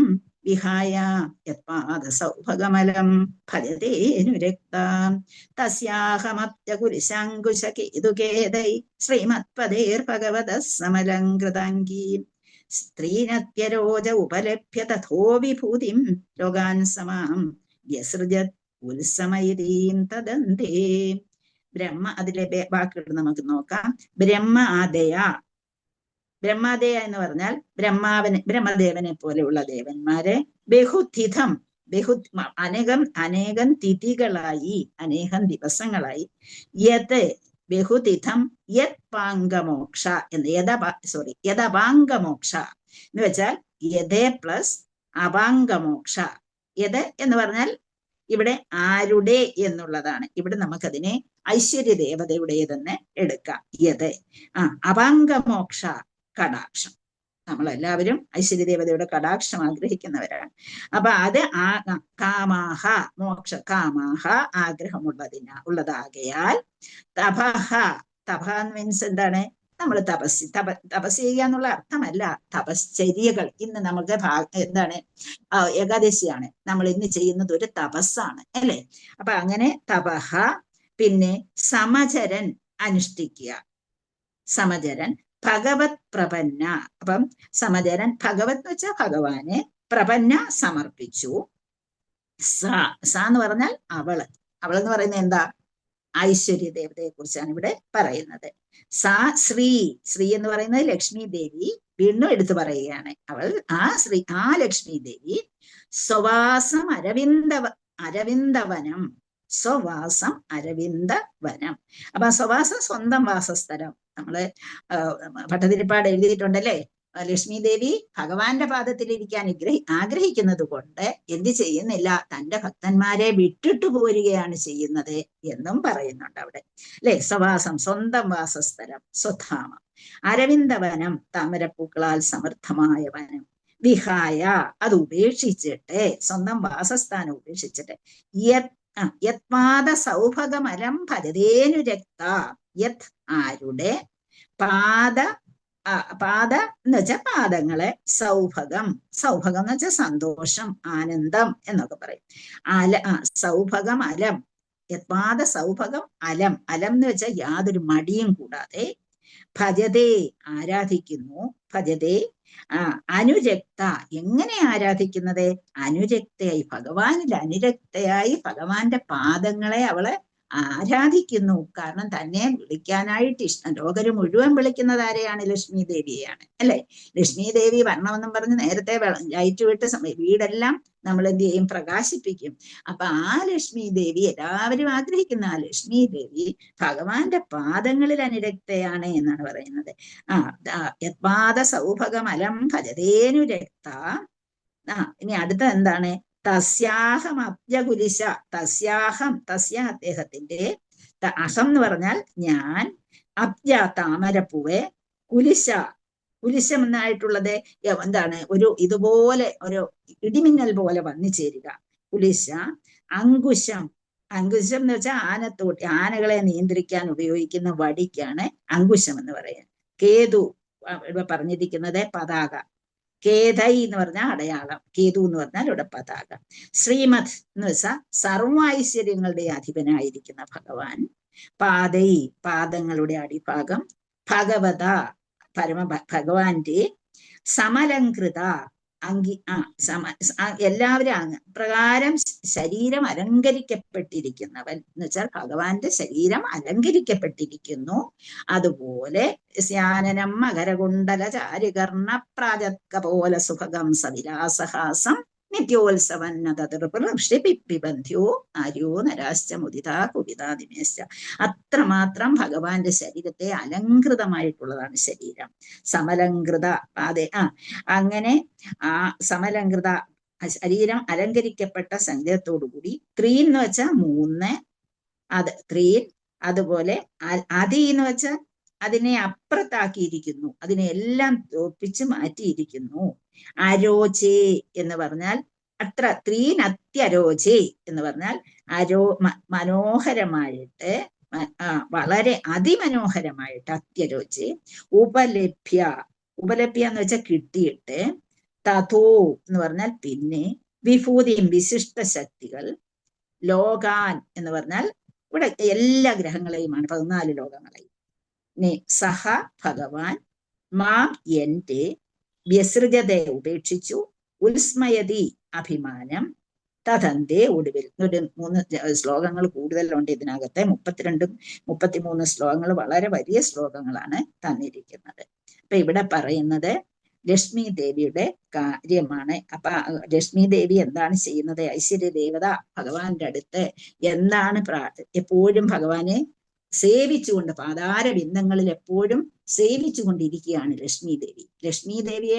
S1: വിഹായ യത്പാദസൗഭഗമലം ഭജതേനുരക്താം തസ്യാഹമപ്യകുരിശാങ്കുശകേതുകേതൈ ശ്രീമത്പദേർഭഗവതഃ സമലംകൃതാംഗീം സ്ത്രീനത്യരോജ ഉപലഭ്യ തഥോ വിഭൂതിം ലോകാൻ സമാം വ്യസൃജത് ഉത്സമയതീം തദന്തേ. അതിലെ വാക്കുകൾ നമുക്ക് നോക്കാം. ബ്രഹ്മാദേയ എന്ന് പറഞ്ഞാൽ ബ്രഹ്മദേവനെ പോലെയുള്ള ദേവന്മാരെ ബഹുതിഥം അനേകം തിഥികളായി, അനേകം ദിവസങ്ങളായി, ബഹുതിഥം യത്പാംഗമോക്ഷ എന്ന് യദപാംഗമോക്ഷ എന്ന് വെച്ചാൽ യഥേ പ്ലസ് അപാംഗമോക്ഷ. യത് എന്ന് പറഞ്ഞാൽ ഇവിടെ ആരുടെ എന്നുള്ളതാണ്. ഇവിടെ നമുക്കതിനെ ഐശ്വര്യ ദേവതയുടേതെന്ന് എടുക്കാം. യത് അപാംഗമോക്ഷ കടാക്ഷം. നമ്മളെല്ലാവരും ഐശ്വര്യദേവതയുടെ കടാക്ഷം ആഗ്രഹിക്കുന്നവരാണ്. അപ്പൊ അത് കാമാഹ മോക്ഷ കാമാഹ ഉള്ളതാകയാൽ തപഹ. തപ മീൻസ് എന്താണ്? നമ്മൾ തപസ് ചെയ്യുക എന്നുള്ള അർത്ഥമല്ല, തപശ്ചര്യകൾ. ഇന്ന് നമുക്ക് എന്താണ് ഏകാദശിയാണ്, നമ്മൾ ഇന്ന് ചെയ്യുന്നത് ഒരു തപസ്സാണ് അല്ലെ. അപ്പൊ അങ്ങനെ തപഹ. പിന്നെ സമചരൻ അനുഷ്ഠിക്കുക. സമചരൻ ഭഗവത് പ്രപന്ന. അപ്പം സമചരൻ ഭഗവത് എന്ന് വെച്ചാൽ ഭഗവാനെ, പ്രപന്ന സമർപ്പിച്ചു. സ എന്ന് പറഞ്ഞാൽ അവള്. അവളെന്ന് പറയുന്നത് എന്താ? ഐശ്വര്യ ദേവതയെ കുറിച്ചാണ് ഇവിടെ പറയുന്നത്. ശ്രീ എന്ന് പറയുന്നത് ലക്ഷ്മി ദേവി. വീണ്ടും എടുത്തു പറയുകയാണ്. അവൾ ആ ലക്ഷ്മി ദേവി സ്വവാസം അരവിന്ദവനം. സ്വവാസം അരവിന്ദവനം. അപ്പൊ സ്വവാസം സ്വന്തം വാസസ്ഥലം. നമ്മള് ഭട്ടതിരിപ്പാട് എഴുതിയിട്ടുണ്ടല്ലേ, ലക്ഷ്മി ദേവി ഭഗവാന്റെ പാദത്തിലിരിക്കാൻ ആഗ്രഹിക്കുന്നത് കൊണ്ട് എന്ത് ചെയ്യുന്നില്ല, തന്റെ ഭക്തന്മാരെ വിട്ടിട്ടു പോരുകയാണ് ചെയ്യുന്നത് എന്നും പറയുന്നുണ്ട് അവിടെ അല്ലെ. സ്വവാസം സ്വന്തം വാസസ്ഥലം, സ്വധാമം. അരവിന്ദവനം താമരപ്പൂക്കളാൽ സമൃദ്ധമായ വനം. വിഹായ അത് ഉപേക്ഷിച്ചിട്ട്, സ്വന്തം വാസസ്ഥാനം ഉപേക്ഷിച്ചിട്ട്, യത്പാദ സൗഭഗമലം ഭജതേനുരക്ത. യത് ആരുടെ, പാദ എന്ന് വെച്ചാൽ പാദങ്ങളെ, സൗഭഗം. സൗഭഗം എന്ന് വെച്ചാൽ സന്തോഷം, ആനന്ദം എന്നൊക്കെ പറയും. സൗഭഗം അലം. യത്പാദ സൗഭഗം അലം. അലം എന്ന് വെച്ചാൽ യാതൊരു മടിയും കൂടാതെ. ഭജതേ ആരാധിക്കുന്നു. ഭജതേ അനുരക്ത. എങ്ങനെ ആരാധിക്കുന്നത്? അനുരക്തയായി, ഭഗവാനിൽ അനുരക്തയായി ഭഗവാന്റെ പാദങ്ങളെ അവളെ ആരാധിക്കുന്നു. കാരണം തന്നെ വിളിക്കാനായിട്ട് ഇഷ്ടം. ലോകര് മുഴുവൻ വിളിക്കുന്നത് ആരെയാണ്? ലക്ഷ്മി ദേവിയെയാണ് അല്ലെ. ലക്ഷ്മി ദേവി വരണമെന്നും പറഞ്ഞ് നേരത്തെ ലൈറ്റ് വിട്ട് വീടെല്ലാം നമ്മൾ എന്ത് ചെയ്യും? പ്രകാശിപ്പിക്കും. അപ്പൊ ആ ലക്ഷ്മി ദേവി, എല്ലാവരും ആഗ്രഹിക്കുന്ന ആ ലക്ഷ്മി ദേവി ഭഗവാന്റെ പാദങ്ങളിൽ അനുരക്തയാണ് എന്നാണ് പറയുന്നത്. യത്പാദ സൗഭഗമലം ഭജതേനുരക്ത. ഇനി അടുത്ത എന്താണ്? തസ്യാഹം അബ്ജകുലിശ. തസ്യാഹം, തസ്യ അദ്ദേഹത്തിന്റെ, അഹം എന്ന് പറഞ്ഞാൽ ഞാൻ, അബ്ജ താമരപ്പൂവെ, കുലിശ കുലിശം എന്നായിട്ടുള്ളത് എന്താണ്? ഒരു ഇതുപോലെ ഒരു ഇടിമിന്നൽ പോലെ വന്നു ചേരുക. കുലിശ. അങ്കുശം. അങ്കുശം എന്ന് വെച്ചാൽ ആനത്തോട്ടി, ആനകളെ നിയന്ത്രിക്കാൻ ഉപയോഗിക്കുന്ന വടിക്കാണ് അങ്കുശം എന്ന് പറയുന്നത്. കേതു പറഞ്ഞിരിക്കുന്നത് പതാക. കേതൈ എന്ന് പറഞ്ഞാൽ അടയാളം. കേതു എന്ന് പറഞ്ഞാൽ ഇവിടെ പതാക. ശ്രീമത് എന്ന് വെച്ചാൽ സർവൈശ്വര്യങ്ങളുടെ അധിപനായിരിക്കുന്ന ഭഗവാൻ. പാദൈ പാദങ്ങളുടെ അടിഭാഗം. ഭഗവത ഭഗവാന്റെ സമലങ്കൃത എല്ലാവരും പ്രകാരം ശരീരം അലങ്കരിക്കപ്പെട്ടിരിക്കുന്നവൻ എന്ന് വെച്ചാൽ ഭഗവാന്റെ ശരീരം അലങ്കരിക്കപ്പെട്ടിരിക്കുന്നു. അതുപോലെ സ്യാനനം മകരകുണ്ടല ചാരുകർണ പ്രാജത്കപോല സുഭഗം സവിലാസഹാസം നിത്യോത്സവന്നതൃപിബന്ധ്യോ ആര്യോ നരാശ്ച മുദിതാ കുപിതാദിമേശ്ച. അത്രമാത്രം ഭഗവാന്റെ ശരീരത്തെ അലങ്കൃതമായിട്ടുള്ളതാണ് ശരീരം. സമലങ്കൃത പാതേ. അങ്ങനെ ആ സമലങ്കൃത ശരീരം അലങ്കരിക്കപ്പെട്ട സംഗീതത്തോടുകൂടി. ത്രീൻ എന്ന് വെച്ചാൽ 3. അത് ത്രീൻ. അതുപോലെ അതി എന്ന് വെച്ചാൽ അതിനെ അപ്പുറത്താക്കിയിരിക്കുന്നു, അതിനെ എല്ലാം തോപ്പിച്ച് മാറ്റിയിരിക്കുന്നു. അരോചേ എന്ന് പറഞ്ഞാൽ അത്ര. ത്രീൻ അത്യരോചേ എന്ന് പറഞ്ഞാൽ മനോഹരമായിട്ട്, വളരെ അതിമനോഹരമായിട്ട്. അത്യരോചേ. ഉപലഭ്യ. ഉപലഭ്യ എന്ന് വെച്ചാൽ കിട്ടിയിട്ട്. തഥോ എന്ന് പറഞ്ഞാൽ പിന്നെ. വിഭൂതിയും വിശിഷ്ട ശക്തികൾ. ലോകാൻ എന്ന് പറഞ്ഞാൽ ഇവിടെ എല്ലാ ഗ്രഹങ്ങളെയുമാണ്, 14 ലോകങ്ങളെയും. സഹ ഭഗവാൻ മാം എന്റെ വ്യസൃജതെ ഉപേക്ഷിച്ചു. ഉത്സ്മയതി അഭിമാനം. തഥന്തേ ഒടുവിൽ. 3 ശ്ലോകങ്ങൾ കൂടുതലുണ്ട് ഇതിനകത്ത്. 32, 33 ശ്ലോകങ്ങൾ, വളരെ വലിയ ശ്ലോകങ്ങളാണ് തന്നിരിക്കുന്നത്. അപ്പൊ ഇവിടെ പറയുന്നത് ലക്ഷ്മി ദേവിയുടെ കാര്യമാണ്. അപ്പൊ ലക്ഷ്മി ദേവി എന്താണ് ചെയ്യുന്നത്? ഐശ്വര്യ ദേവത ഭഗവാന്റെ അടുത്ത് എന്താണ് എപ്പോഴും ഭഗവാനെ സേവിച്ചുകൊണ്ട്, പാതാര ബിന്ദങ്ങളിൽ എപ്പോഴും സേവിച്ചുകൊണ്ടിരിക്കുകയാണ് ലക്ഷ്മി ദേവി. ലക്ഷ്മി ദേവിയെ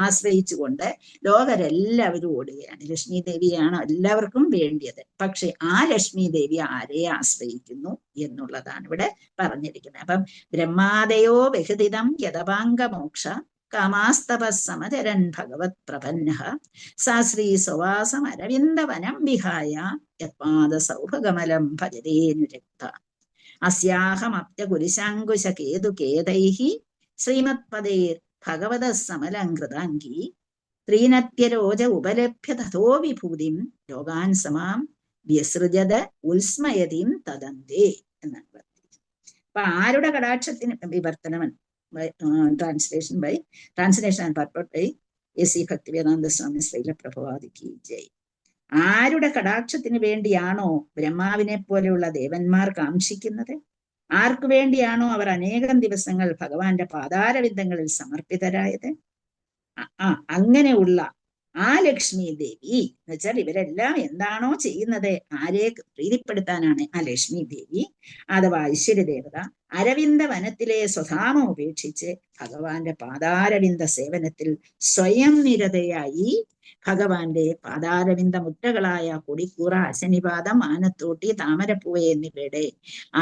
S1: ആശ്രയിച്ചുകൊണ്ട് ലോകരെല്ലാവരും ഓടുകയാണ്. ലക്ഷ്മി ദേവിയാണ് എല്ലാവർക്കും വേണ്ടിയത്. പക്ഷെ ആ ലക്ഷ്മി ദേവി ആരെ ആശ്രയിക്കുന്നു എന്നുള്ളതാണ് ഇവിടെ പറഞ്ഞിരിക്കുന്നത്. അപ്പം ബ്രഹ്മാദയോ ബഹുദിതം യഥപാംഗമോക്ഷ കാമാസ്തപസ്സമചരൻ ഭഗവത് പ്രപന്നഃ സാ ശ്രീ സുവാസം അരവിന്ദവനം വിഹായ യത്പാദസൗഭകമലം ഭജതേനുരക്ത അസ്യാഹമപ്യകുലിശാങ്കുശകേതുകേതൈഃ ശ്രീമത്പദേർ ഭഗവതഃ സമലംകൃതാംഗീ ത്രീനത്യരോജ ഉപലഭ്യ തഥോ വിഭൂതിം ലോകാൻ സമാം വ്യസൃജത ഉത്സ്മയതിം തദന്തേ എന്നാണ് പറഞ്ഞത്. അപ്പൊ ആരുടെ കടാക്ഷത്തിന് വിവർത്തനം translation and purport by A C Bhaktivedanta Swami Srila പ്രഭുപാദിക്ക് ജയ്. ആരുടെ കടാക്ഷത്തിന് വേണ്ടിയാണോ ബ്രഹ്മാവിനെ പോലെയുള്ള ദേവന്മാർ കാംക്ഷിക്കുന്നത്, ആർക്കു വേണ്ടിയാണോ അവർ അനേകം ദിവസങ്ങൾ ഭഗവാന്റെ പാതാരവിന്ദങ്ങളിൽ സമർപ്പിതരായത്, അങ്ങനെയുള്ള ആ ലക്ഷ്മി ദേവി എന്ന് വെച്ചാൽ ഇവരെല്ലാം എന്താണോ ചെയ്യുന്നത് ആരെ പ്രീതിപ്പെടുത്താനാണ് ആ ലക്ഷ്മി ദേവി അഥവാ ഐശ്വര്യദേവത അരവിന്ദ വനത്തിലെ സ്വധാമം ഉപേക്ഷിച്ച് ഭഗവാന്റെ പാതാരവിന്ദ സേവനത്തിൽ സ്വയം നിരതയായി ഭഗവാന്റെ പാതാരവിന്ദ മുദ്രകളായ കൊടിക്കൂറ, അശനിപാതം, ആനത്തോട്ടി, താമരപ്പൂവ് എന്നിവയുടെ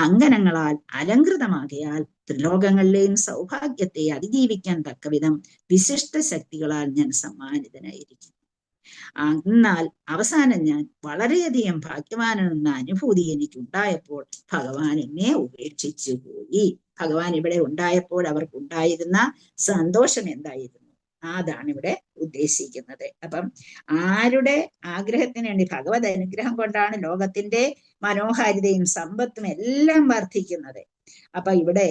S1: അങ്കണങ്ങളാൽ അലങ്കൃതമാകിയാൽ ത്രിലോകങ്ങളിലെയും സൗഭാഗ്യത്തെ അതിജീവിക്കാൻ തക്കവിധം വിശിഷ്ട ശക്തികളാൽ ഞാൻ സമ്മാനിതനായിരിക്കുന്നു. എന്നാൽ അവസാനം ഞാൻ വളരെയധികം ഭാഗ്യവാനെന്ന അനുഭൂതി എനിക്കുണ്ടായപ്പോൾ ഭഗവാൻ എന്നെ ഉപേക്ഷിച്ചു പോയി. ഭഗവാൻ ഇവിടെ ഉണ്ടായപ്പോൾ അവർക്കുണ്ടായിരുന്ന സന്തോഷം എന്തായിരുന്നു, അതാണ് ഇവിടെ ഉദ്ദേശിക്കുന്നത്. അപ്പം ആരുടെ ആഗ്രഹത്തിന് വേണ്ടി, ഭഗവത് അനുഗ്രഹം കൊണ്ടാണ് ലോകത്തിന്റെ മനോഹാരിതയും സമ്പത്തും എല്ലാം വർദ്ധിക്കുന്നത്. അപ്പൊ ഇവിടെ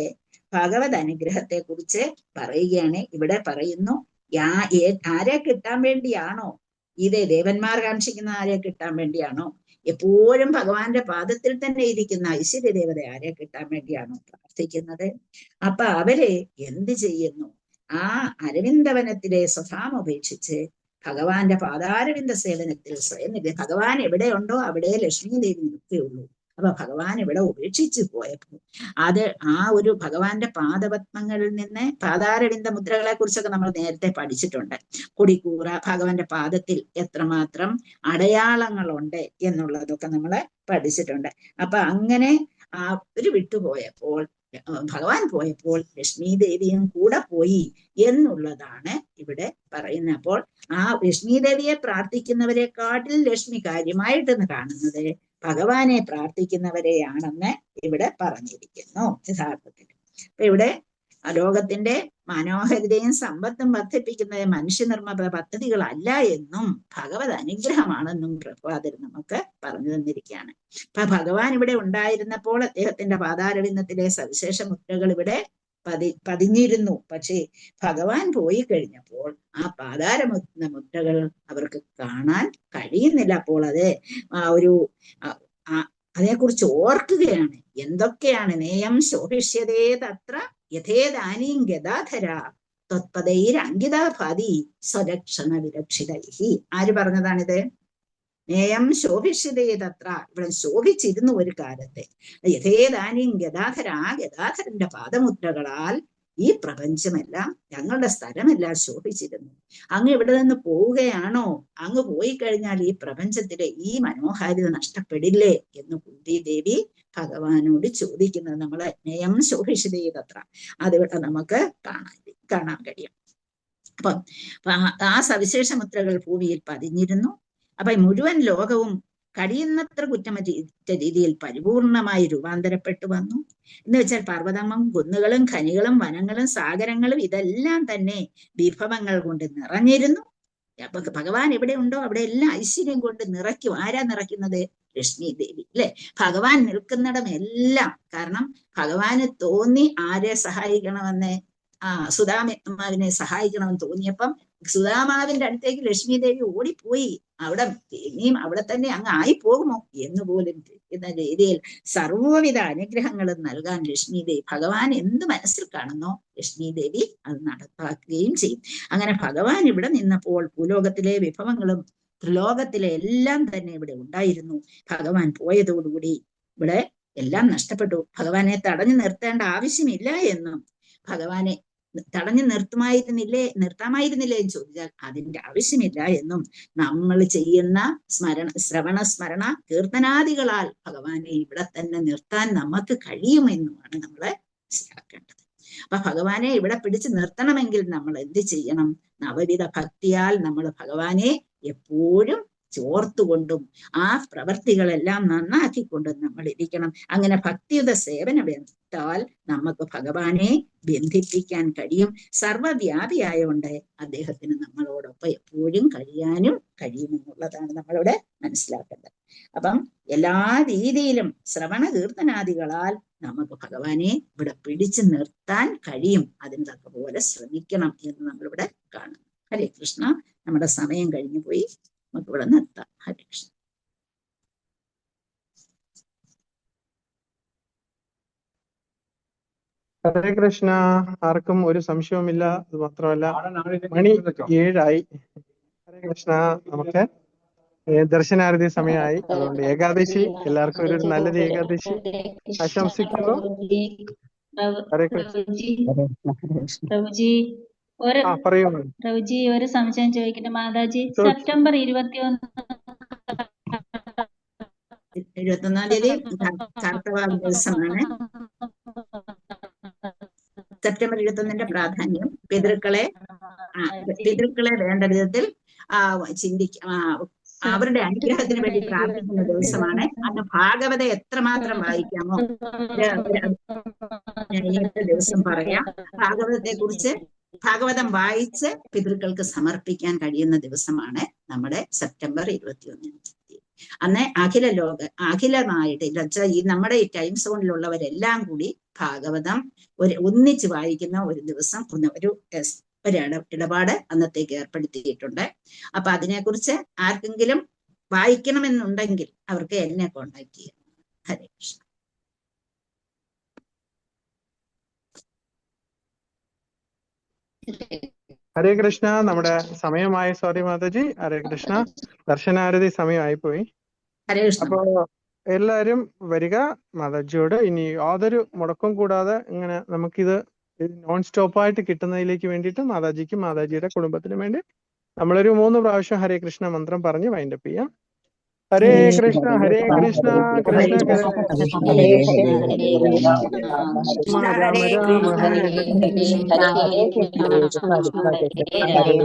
S1: ഭഗവത് അനുഗ്രഹത്തെ കുറിച്ച് പറയുകയാണ്. ഇവിടെ പറയുന്നു, ആരെ കിട്ടാൻ വേണ്ടിയാണോ ഇത് ദേവന്മാർ കാക്ഷിക്കുന്ന, ആരെ കിട്ടാൻ വേണ്ടിയാണോ, എപ്പോഴും ഭഗവാന്റെ പാദത്തിൽ തന്നെ ഇരിക്കുന്ന ഐശ്വര്യ ദേവത ആരെ കിട്ടാൻ വേണ്ടിയാണോ പ്രാർത്ഥിക്കുന്നത്, അപ്പൊ അവര് എന്ത് ചെയ്യുന്നു, ആ അരവിന്ദവനത്തിലെ സ്വഭാവം ഉപേക്ഷിച്ച് ഭഗവാന്റെ പാതാരവിന്ദ സേവനത്തിൽ സ്വയം ഭഗവാൻ എവിടെയുണ്ടോ അവിടെ ലക്ഷ്മി ദേവി നിൽക്കുകയുള്ളൂ. അപ്പൊ ഭഗവാൻ ഇവിടെ ഉപേക്ഷിച്ചു പോയപ്പോൾ അത് ആ ഒരു ഭഗവാന്റെ പാദപത്മങ്ങളിൽ നിന്ന് പാതാരവിന്ദ മുദ്രകളെ കുറിച്ചൊക്കെ നമ്മൾ നേരത്തെ പഠിച്ചിട്ടുണ്ട്. കൊടിക്കൂറ, ഭഗവാന്റെ പാദത്തിൽ എത്രമാത്രം അടയാളങ്ങളുണ്ട് എന്നുള്ളതൊക്കെ നമ്മൾ പഠിച്ചിട്ടുണ്ട്. അപ്പൊ അങ്ങനെ അവര് വിട്ടുപോയപ്പോൾ, ഭഗവാൻ പോയപ്പോൾ ലക്ഷ്മി ദേവിയും കൂടെ പോയി എന്നുള്ളതാണ് ഇവിടെ പറയുന്നത്. അപ്പോൾ ആ ലക്ഷ്മി ദേവിയെ പ്രാർത്ഥിക്കുന്നവരെക്കാട്ടിൽ ലക്ഷ്മി കാര്യമായിട്ടെന്ന് കാണുന്നത് ഭഗവാനെ പ്രാർത്ഥിക്കുന്നവരെയാണെന്ന് ഇവിടെ പറഞ്ഞിരിക്കുന്നു യഥാർത്ഥത്തിൽ. അപ്പൊ ഇവിടെ ലോകത്തിന്റെ മനോഹരിതയും സമ്പത്തും വർദ്ധിപ്പിക്കുന്നത് മനുഷ്യനിർമ്മിത പദ്ധതികളല്ല എന്നും ഭഗവത് അനുഗ്രഹമാണെന്നും പ്രഭുപാദർ നമുക്ക് പറഞ്ഞു തന്നിരിക്കുകയാണ്. അപ്പൊ ഭഗവാൻ ഇവിടെ ഉണ്ടായിരുന്നപ്പോൾ അദ്ദേഹത്തിന്റെ പാതാരവിന്ദത്തിലെ സവിശേഷ മുദ്രകൾ ഇവിടെ പതിഞ്ഞിരുന്നു. പക്ഷേ ഭഗവാൻ പോയി കഴിഞ്ഞപ്പോൾ ആ പാതാരമുദ്ര മുദ്രകൾ അവർക്ക് കാണാൻ കഴിയുന്നില്ല. അപ്പോൾ അത് അതേക്കുറിച്ച് ഓർക്കുകയാണ്. എന്തൊക്കെയാണ്? നേയം ശോഭിഷ്യതേ തത്ര യഥേദാനീം ഗദാധര ത്വത്പദൈരങ്കിതാഭാതി സ്വലക്ഷണ വിരക്ഷിതൈഹി. ആര് പറഞ്ഞതാണിത്? നേയം ശോഭിഷ്യതേ തത്ര, ഇവിടെ ശോഭിച്ചിരുന്നു ഒരു കാലത്തെ. യഥേദാനീം ഗദാധര, ആ ഗദാധരന്റെ പാദമുദ്രകളാൽ ഈ പ്രപഞ്ചമെല്ലാം, ഞങ്ങളുടെ സ്ഥലമെല്ലാം ശോഭിച്ചിരുന്നു. അങ്ങ് ഇവിടെ നിന്ന് പോവുകയാണോ? അങ്ങ് പോയി കഴിഞ്ഞാൽ ഈ പ്രപഞ്ചത്തിലെ ഈ മനോഹാരിത നഷ്ടപ്പെടില്ലേ എന്ന് കുന്തി ദേവി ഭഗവാനോട് ചോദിക്കുന്നത് നമ്മളെ നയം ശോഭിച്ചതേ തത്ര അതിവിടെ നമുക്ക് കാണാൻ കഴിയും. അപ്പം ആ സവിശേഷ മുദ്രകൾ ഭൂമിയിൽ പതിഞ്ഞിരുന്നു. അപ്പൊ മുഴുവൻ ലോകവും കഴിയുന്നത്ര കുറ്റമറ്റ രീതിയിൽ പരിപൂർണമായി രൂപാന്തരപ്പെട്ടു വന്നു എന്ന് വെച്ചാൽ പർവ്വതവും കുന്നുകളും ഖനികളും വനങ്ങളും സാഗരങ്ങളും ഇതെല്ലാം തന്നെ വിഭവങ്ങൾ കൊണ്ട് നിറഞ്ഞിരുന്നു. അപ്പൊ ഭഗവാൻ എവിടെ ഉണ്ടോ അവിടെ എല്ലാം ഐശ്വര്യം കൊണ്ട് നിറയ്ക്കും. ആരാ നിറയ്ക്കുന്നത്? ലക്ഷ്മി ദേവി അല്ലെ. ഭഗവാൻ നിൽക്കുന്നിടം എല്ലാം, കാരണം ഭഗവാന് തോന്നി ആരെ സഹായിക്കണമെന്ന്, സുധാമാവിനെ സഹായിക്കണമെന്ന് തോന്നിയപ്പം സുധാമാവിന്റെ അടുത്തേക്ക് ലക്ഷ്മി ദേവി ഓടിപ്പോയി. അവിടെ ഇനിയും അവിടെ തന്നെ അങ്ങ് ആയി പോകുമോ എന്ന് പോലും എന്ന രീതിയിൽ സർവ്വവിധ അനുഗ്രഹങ്ങളും നൽകാൻ ലക്ഷ്മി ദേവി, ഭഗവാൻ എന്ത് മനസ്സിൽ കാണുന്നോ ലക്ഷ്മി ദേവി അത് നടപ്പാക്കുകയും ചെയ്യും. അങ്ങനെ ഭഗവാൻ ഇവിടെ നിന്നപ്പോൾ ഭൂലോകത്തിലെ വിഭവങ്ങളും ത്രിലോകത്തിലെ എല്ലാം തന്നെ ഇവിടെ ഉണ്ടായിരുന്നു. ഭഗവാൻ പോയതോടുകൂടി ഇവിടെ എല്ലാം നഷ്ടപ്പെട്ടു. ഭഗവാനെ തടഞ്ഞു നിർത്തേണ്ട ആവശ്യമില്ല എന്നും, ഭഗവാനെ തടഞ്ഞു നിർത്താമായിരുന്നില്ലേ എന്ന് ചോദിച്ചാൽ അതിന്റെ ആവശ്യമില്ല എന്നും, നമ്മൾ ചെയ്യുന്ന ശ്രവണ സ്മരണ കീർത്തനാദികളാൽ ഭഗവാനെ ഇവിടെ തന്നെ നിർത്താൻ നമുക്ക് കഴിയുമെന്നുമാണ് നമ്മളെ മനസ്സിലാക്കേണ്ടത്. അപ്പൊ ഭഗവാനെ ഇവിടെ പിടിച്ചു നിർത്തണമെങ്കിൽ നമ്മൾ എന്ത് ചെയ്യണം? നവവിധ ഭക്തിയാൽ നമ്മൾ ഭഗവാനെ എപ്പോഴും ചോർത്തുകൊണ്ടും ആ പ്രവർത്തികളെല്ലാം നന്നാക്കിക്കൊണ്ടും നമ്മൾ ഇരിക്കണം. അങ്ങനെ ഭക്തിയുത സേവനം എടുത്താൽ നമുക്ക് ഭഗവാനെ ബന്ധിപ്പിക്കാൻ കഴിയും. സർവവ്യാപിയായോണ്ട് അദ്ദേഹത്തിന് നമ്മളോടൊപ്പം എപ്പോഴും കഴിയാനും കഴിയുമെന്നുള്ളതാണ് നമ്മളിവിടെ മനസ്സിലാക്കേണ്ടത്. അപ്പം എല്ലാ രീതിയിലും ശ്രവണ കീർത്തനാദികളാൽ നമുക്ക് ഭഗവാനെ ഇവിടെ പിടിച്ചു നിർത്താൻ കഴിയും. അതിന് തക്കപോലെ ശ്രമിക്കണം എന്ന് നമ്മളിവിടെ കാണുന്നു. ഹരേ കൃഷ്ണ. നമ്മുടെ സമയം കഴിഞ്ഞു പോയി. നമുക്ക് ഇവിടെ നിർത്താം. ഹരേ കൃഷ്ണ.
S9: ഹരേ കൃഷ്ണ. ആർക്കും ഒരു സംശയവുമില്ല. അത് മാത്രമല്ല മണി 7 ഹരേ കൃഷ്ണ. നമുക്ക് ദർശനാരതി സമയമായി. അതുകൊണ്ട് ഏകാദശി എല്ലാവർക്കും ഒരു നല്ലൊരു ഏകാദശി ആശംസിക്കുന്നു. ഹരേ കൃഷ്ണ. പറയൂ.
S10: പ്രഭുജി, ഒരു സംശയം ചോദിക്കട്ടെ മാതാജി. സെപ്റ്റംബർ
S1: 21 തീയതി കാർത്തവാ ദിവസമാണ്. സെപ്റ്റംബർ 21 പ്രാധാന്യം പിതൃക്കളെ വേണ്ട വിധത്തിൽ അവരുടെ അനുഗ്രഹത്തിന് വേണ്ടി പ്രാർത്ഥിക്കുന്ന ദിവസമാണ്. അന്ന് ഭാഗവത എത്രമാത്രം വായിക്കാമോ ഞാൻ ഇന്നത്തെ ദിവസം പറയാം. ഭാഗവതം വായിച്ച് പിതൃക്കൾക്ക് സമർപ്പിക്കാൻ കഴിയുന്ന ദിവസമാണ് നമ്മുടെ സെപ്റ്റംബർ 21. അന്ന് അഖിലമായിട്ട് ഈ നമ്മുടെ ഈ ടൈം സോണിലുള്ളവരെല്ലാം കൂടി ഭാഗവതം ഒന്നിച്ച് വായിക്കുന്ന ഒരു ദിവസം ഒരു ഇടപാട് അന്നത്തേക്ക് ഏർപ്പെടുത്തിയിട്ടുണ്ട്. അപ്പൊ അതിനെക്കുറിച്ച് ആർക്കെങ്കിലും വായിക്കണമെന്നുണ്ടെങ്കിൽ അവർക്ക് എന്നെ കോണ്ടാക്ട് ചെയ്യാം. ഹരേ കൃഷ്ണ.
S9: ഹരേ കൃഷ്ണ. നമ്മുടെ സമയമായി. സോറി മാതാജി. ഹരേ കൃഷ്ണ. ദർശനാരതി സമയമായി പോയി. അപ്പോ എല്ലാരും വരിക. മാതാജിയോട് ഇനി യാതൊരു മുടക്കം കൂടാതെ ഇങ്ങനെ നമുക്കിത് നോൺ സ്റ്റോപ്പായിട്ട് കിട്ടുന്നതിലേക്ക് വേണ്ടിയിട്ട് മാതാജിക്കും മാതാജിയുടെ കുടുംബത്തിനും വേണ്ടി നമ്മളൊരു 3 പ്രാവശ്യം ഹരേ കൃഷ്ണ മന്ത്രം പറഞ്ഞ് വൈൻഡപ്പ് ചെയ്യാം. ഹരേ കൃഷ്ണ. ഹരേ കൃഷ്ണ. കൃഷ്ണ രാമ രാമ ഹരേ ഹരേ.